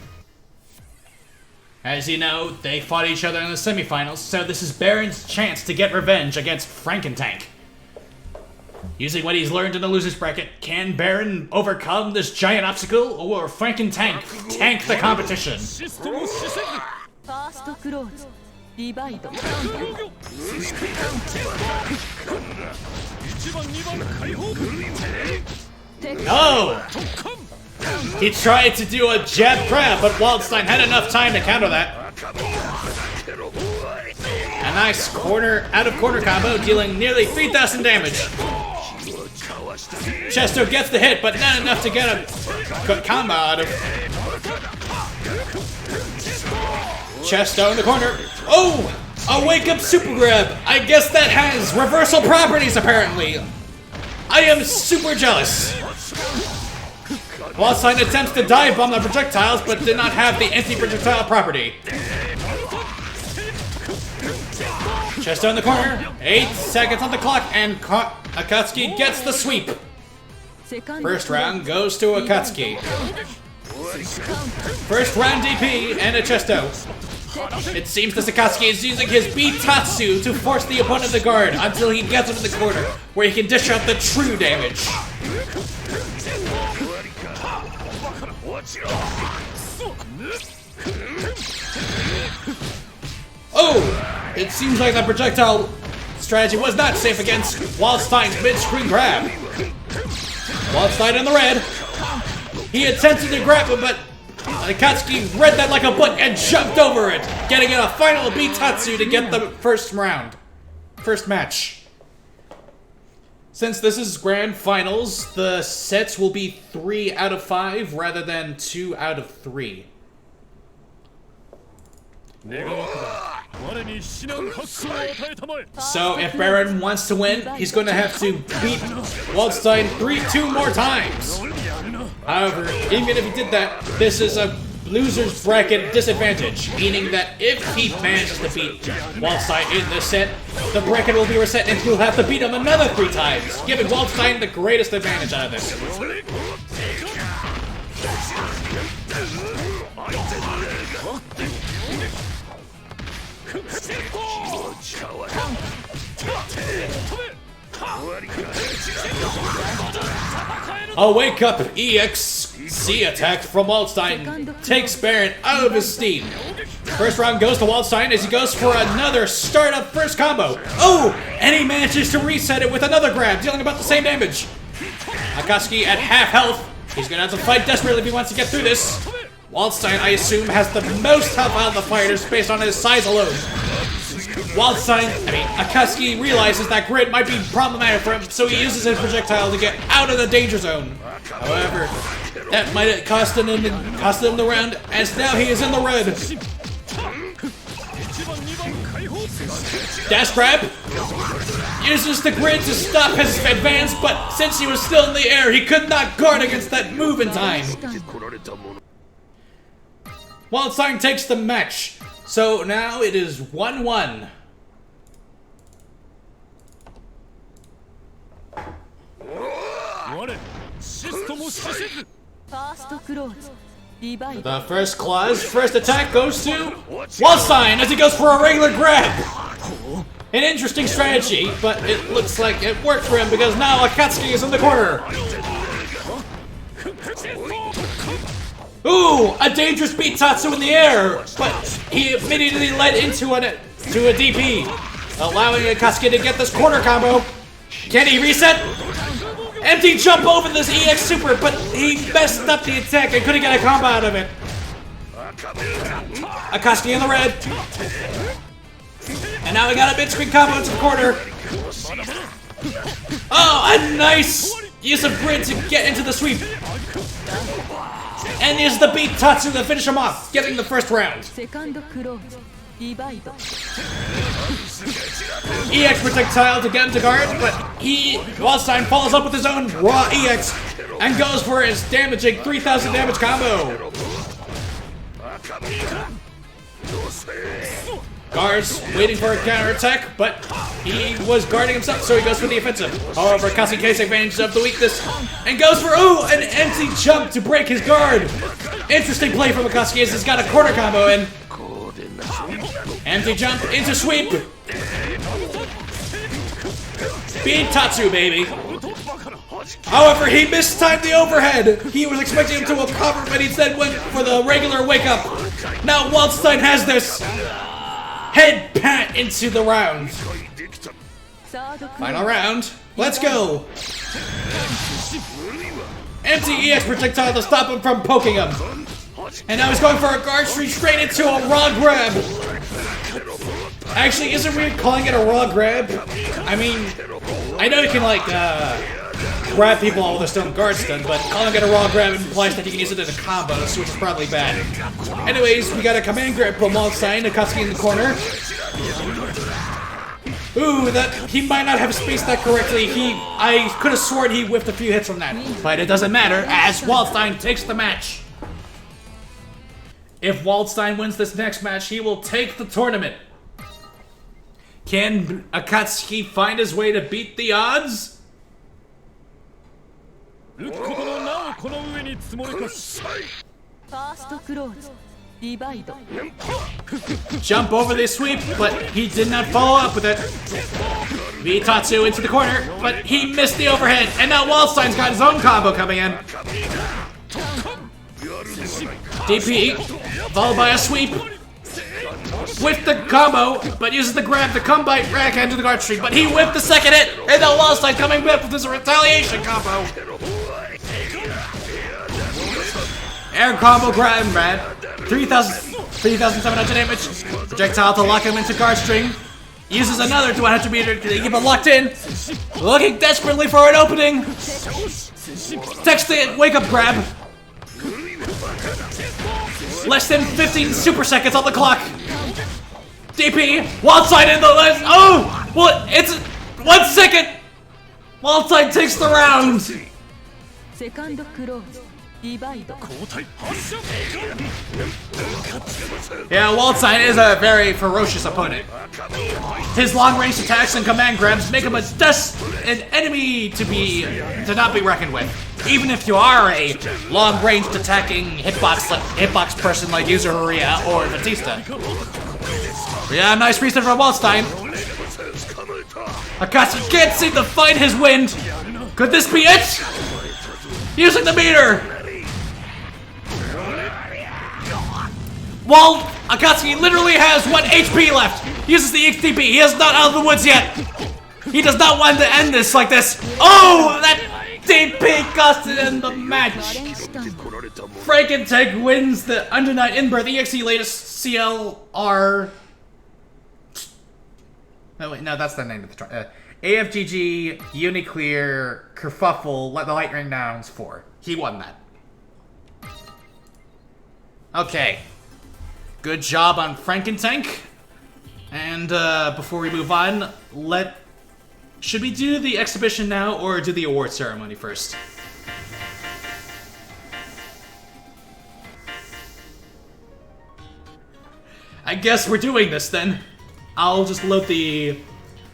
As you know, they fought each other in the semifinals, so this is Baron's chance to get revenge against Frankentank. Using what he's learned in the losers bracket, can Baron overcome this giant obstacle, or Frankentank tank the competition? システムを施設ファーストクローズディバイド防御1番2番解放 Oh! He tried to do a jab grab, but Waldstein had enough time to counter that. A nice out of corner combo, dealing nearly 3,000 damage. Chesto gets the hit, but not enough to get a good combo out of. Chesto in the corner. Oh! A wake up super grab! I guess that has reversal properties apparently. I am super jealous. Waldstein attempts to dive bomb the projectiles, but did not have the anti-projectile property. Chesto in the corner. 8 seconds on the clock, and Akatsuki gets the sweep. First round goes to Akatsuki. First round DP and a Chesto. It seems that Akatsuki is using his Bitatsu to force the opponent to guard until he gets into the corner, where he can dish out the true damage. Oh! It seems like the projectile strategy was not safe against Waldstein's mid-screen grab. Waldstein in the red. He attempted to grab him, but Akatsuki read that like a book and jumped over it, getting in a final Bitatsu to get the first match. Since this is grand finals, the sets will be 3 out of 5 rather than 2 out of 3. 我に至難覚醒を与えたまえ So if Baron wants to win, he's going to have to beat Waldstein 2 more times. However, even if he did that, this is a loser's bracket disadvantage, meaning that if he manages to beat Waldstein in this set, the bracket will be reset and he'll have to beat him another 3 times, giving Waldstein the greatest advantage out of this. A wake up EXC attack from Waldstein takes Baron out of his steam. First round goes to Waldstein as he goes for another startup first combo. Oh! And he manages to reset it with another grab, dealing about the same damage. Akatsuki at half health. He's gonna have to fight desperately if he wants to get through this. Waldstein, I assume, has the most health out of the fighters based on his size alone. Akatsuki realizes that grid might be problematic for him, so he uses his projectile to get out of the danger zone. However, that might have cost him the round, as now he is in the red. Dash grab. Uses the grid to stop his advance, but since he was still in the air, he could not guard against that move in time. Wildstein takes the match. So now it is 1-1. The first clause, first attack goes to Wildstein as he goes for a regular grab. An interesting strategy, but it looks like it worked for him because now Akatsuki is in the corner. Ooh, a dangerous beat Tatsu in the air, but he immediately led into a DP, allowing Akatsuki to get this corner combo. Can he reset? Empty jump over this EX super, but he messed up the attack and couldn't get a combo out of it. Akatsuki in the red. And now we got a mid-screen combo into the corner. Oh, a nice use of grid to get into the sweep. And use the beat Tatsu to finish him off, getting the first round. EX projectile to get him to guard, but Wildstein follows up with his own raw EX and goes for his damaging 3,000 damage combo. Guards waiting for a counterattack, but he was guarding himself, so he goes for the offensive. However, Katsuki takes advantage of the weakness and goes for, an empty jump to break his guard. Interesting play from Akatsuki as he's got a corner combo in. Empty jump into sweep. Beat Tatsu, baby. However, he mistimed the overhead. He was expecting him to recover, but he instead went for the regular wake up. Now Wildstein has this head pat into the round. Final round. Let's go. Empty EX projectile to stop him from poking him. And now he's going for a guard streak straight into a raw grab. Actually, isn't weird calling it a raw grab? I mean, I know you can like grab people while they're still in guard stun, but calling it a raw grab implies that you can use it in a combo, which is probably bad. Anyways, we got a command grab from Wildstein, Akatsuki in the corner. Ooh, he might not have spaced that correctly. I could have sworn he whiffed a few hits from that, but it doesn't matter as Wildstein takes the match. If Wildstein wins this next match, he will take the tournament. Can Akatsuki find his way to beat the odds? Jump over the sweep, but he did not follow up with it. Beat Tatsu into the corner, but he missed the overhead, and now Wildstein's got his own combo coming in. DP, followed by a sweep. With the combo, but uses the grab to come by rack into the guard streak, but he whipped the second hit, and now Wildstein coming back with his retaliation combo. Air combo grab, man. 3,700 damage. Projectile to lock him into guard string. Uses another 200 meter to keep him locked in. Looking desperately for an opening. Text the wake up grab. Less than 15 super seconds on the clock. DP, Wildstein in the last. Oh! Well, it's 1 second! Wildstein takes the round! Yeah, Wildstein is a very ferocious opponent. His long-range attacks and command grabs make him an enemy to not be reckoned with. Even if you are a long-range attacking hitbox person like Yuzuriya or Batista. Yeah, nice reset from Wildstein. Akatsuki can't seem to find his wind. Could this be it? Using the meter. While Akatsuki literally has 1 HP left. He uses the XTP. He is not out of the woods yet. He does not want to end this like this. Oh, that DP costed him the match. Frankentech wins the Under Night Inbirth EXE latest CLR. No, wait, no, that's the name of the AFGG, Uniclr, Kerfuffle, the Lightning Rounds 4. He won that. Okay. Good job on Frankentech. And before we move on, should we do the exhibition now or do the award ceremony first? I guess we're doing this then. I'll just load the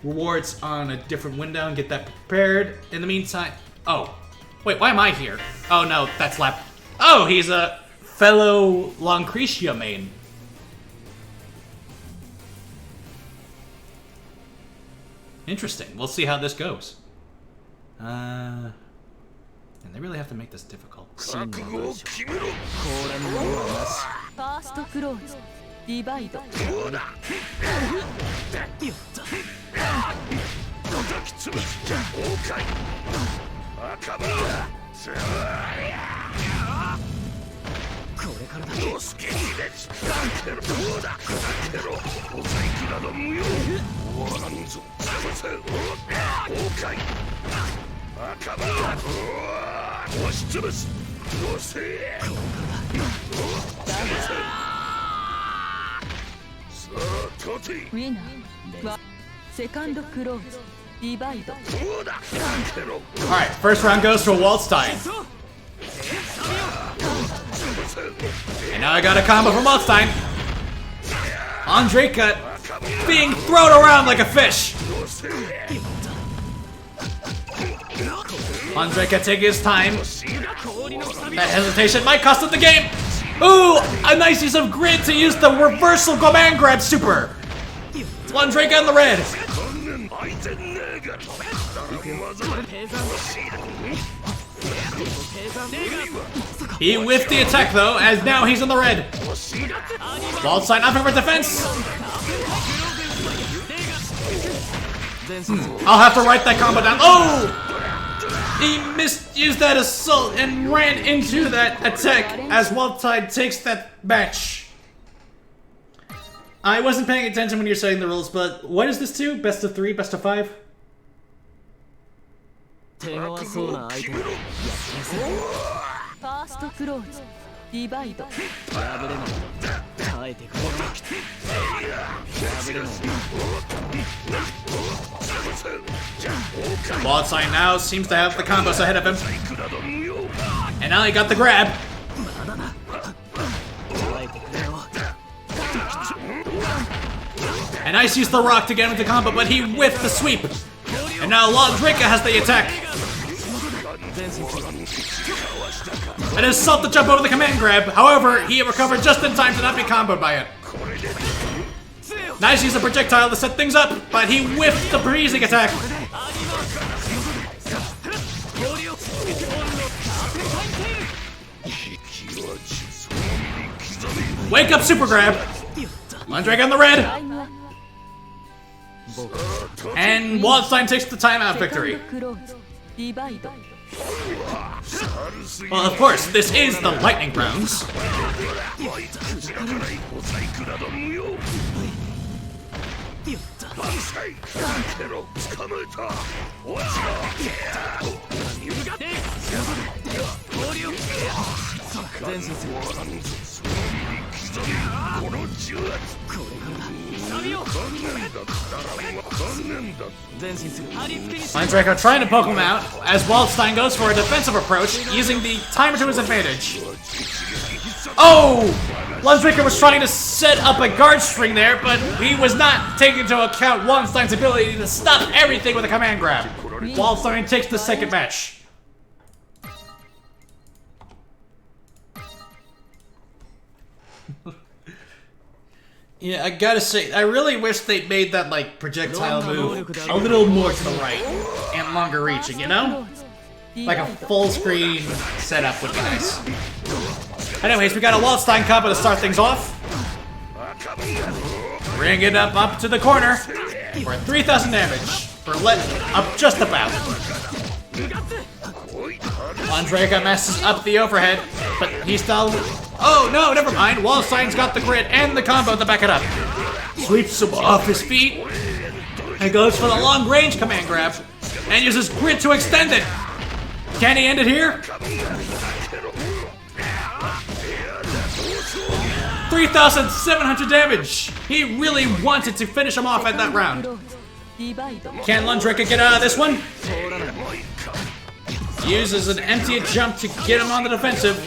rewards on a different window and get that prepared. In the meantime, oh, wait, why am I here? Oh no, that's Lap. Oh, he's a fellow Loncretia main. Interesting. We'll see how this goes. And they really have to make this difficult. ファーストクローズディバイド ウィナーはセカンドクローズディバイド Alright, first round goes for Waldstein. And now I got a combo from Waldstein. Andreka being thrown around like a fish. Andreka taking his time. That hesitation might cost him the game. Ooh, a nice use of grid to use the reversal command grab super. Andreka in the red. He whiffed the attack though, as now he's in the red. Waldstein opting for defense. I'll have to write that combo down. Oh! He misused that assault and ran into that attack as Waldstein takes that match. I wasn't paying attention when you were saying the rules, but what is this to? Best of 3, best of 5? ファーストクローズディバイド Waldstein now seems to have the combos ahead of him. And now he got the grab. And Ice used the rock to get him with the combo, but he whiffed the sweep. And now Andreka has the attack. And assault to jump over the command grab. However, he recovered just in time to not be comboed by it. Nice use of projectile to set things up, but he whiffed the freezing attack. Wake up super grab. Andreka on the red. And Waldstein takes the timeout victory. Well, of course, this is the lightning rounds. Andreka trying to poke him out as Waldstein goes for a defensive approach using the timer to his advantage. Oh! Andreka was trying to set up a guard string there, but he was not taking into account Waldstein's ability to stop everything with a command grab. Waldstein takes the second match. Yeah, I gotta say, I really wish they'd made that, like, projectile move a little more to the right and longer reaching, you know? Like a full screen setup would be nice. Anyways, we got a Waldstein combo to start things off. Bring it up to the corner for 3,000 damage. For up just about. Andreka messes up the overhead, but he's still... Oh, no, never mind. Waldstein's got the grid and the combo to back it up. Sweeps him off his feet and goes for the long-range command grab and uses grid to extend it. Can he end it here? 3,700 damage! He really wanted to finish him off at that round. Can Lundrika get out of this one? Uses an empty jump to get him on the defensive.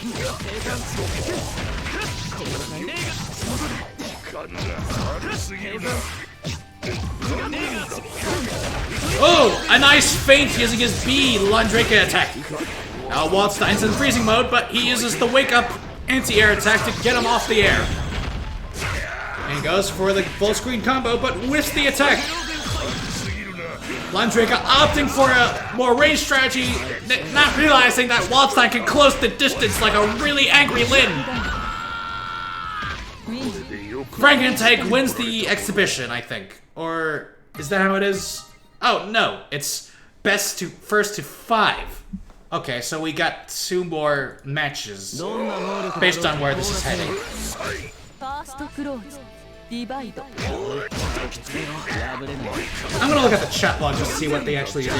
Oh, a nice feint using his B Lundrika attack. Now Waldstein's in freezing mode, but he uses the wake up anti-air attack to get him off the air. And goes for the full screen combo, but with the attack. Lundrika opting for a more ranged strategy, not realizing that Waldstein can close the distance like a really angry Lin. Frankentank wins the exhibition, I think. Or is that how it is? Oh, no. It's first to 5. Okay, so we got 2 more matches based on where this is heading. I'm gonna look at the chat log just to see what they actually did.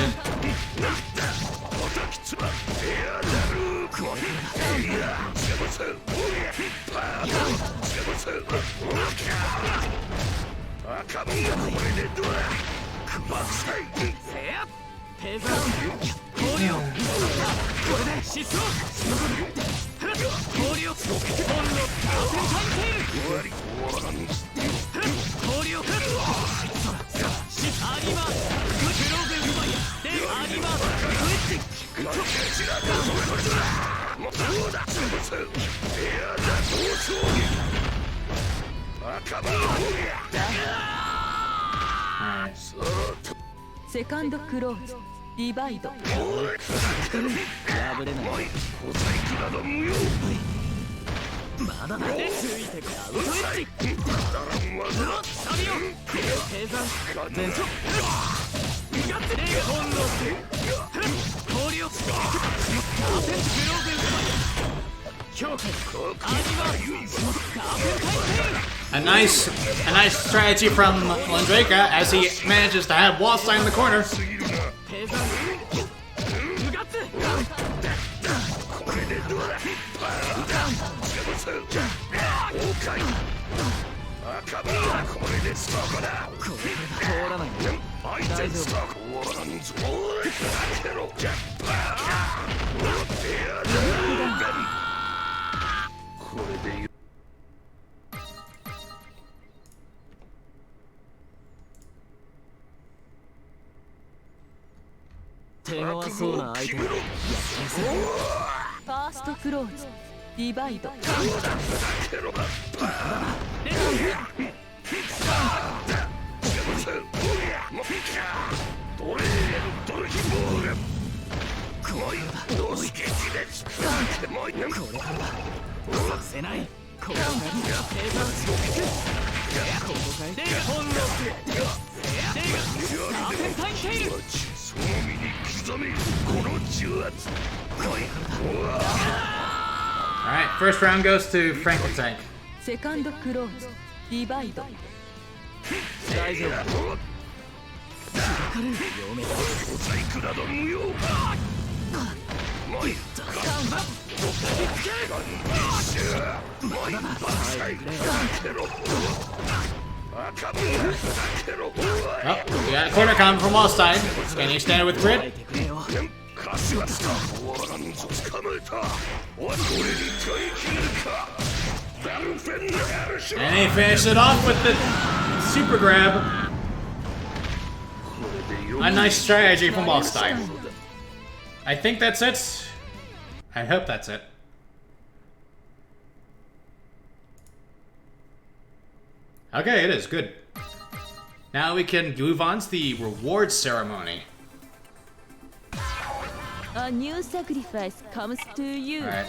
Second close. Divide. A nice strategy from Lundrika as he manages to have Waldstein in the corner. First close. Divide. Alright, first round goes to Frankentank. Second close. Divide. Oh, we got a corner combo from Waldstein. Can he stand it with grit? And he finished it off with the super grab. A nice strategy from Waldstein. I think that's it. I hope that's it. Okay, it is. Good. Now we can move on to the reward ceremony. A new sacrifice comes to you. Alright.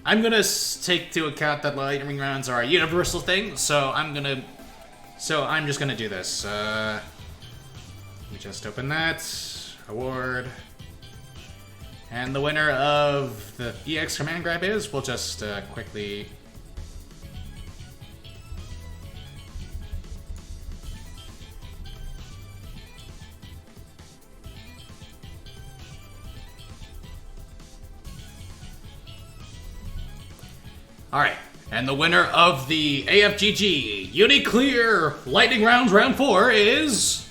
I'm gonna take to account that lightning rounds are a universal thing, so I'm just gonna do this. Let me just open that. Award. And the winner of the EX command grab is, we'll just quickly... Alright, And the winner of the AFGG Uniclr Lightning Rounds Round 4 is...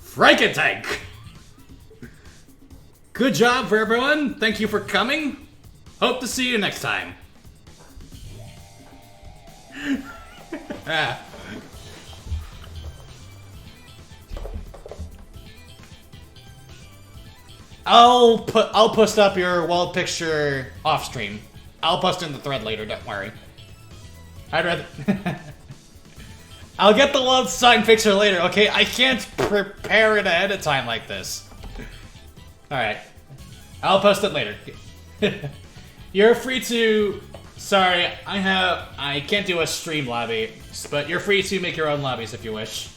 Frankentank! Good job for everyone. Thank you for coming. Hope to see you next time. Ah. I'll post up your wall picture off stream. I'll post in the thread later, don't worry. I'd rather I'll get the love sign picture later, okay? I can't prepare it ahead of time like this. Alright. I'll post it later. You're free to... Sorry, I can't do a stream lobby, but you're free to make your own lobbies if you wish.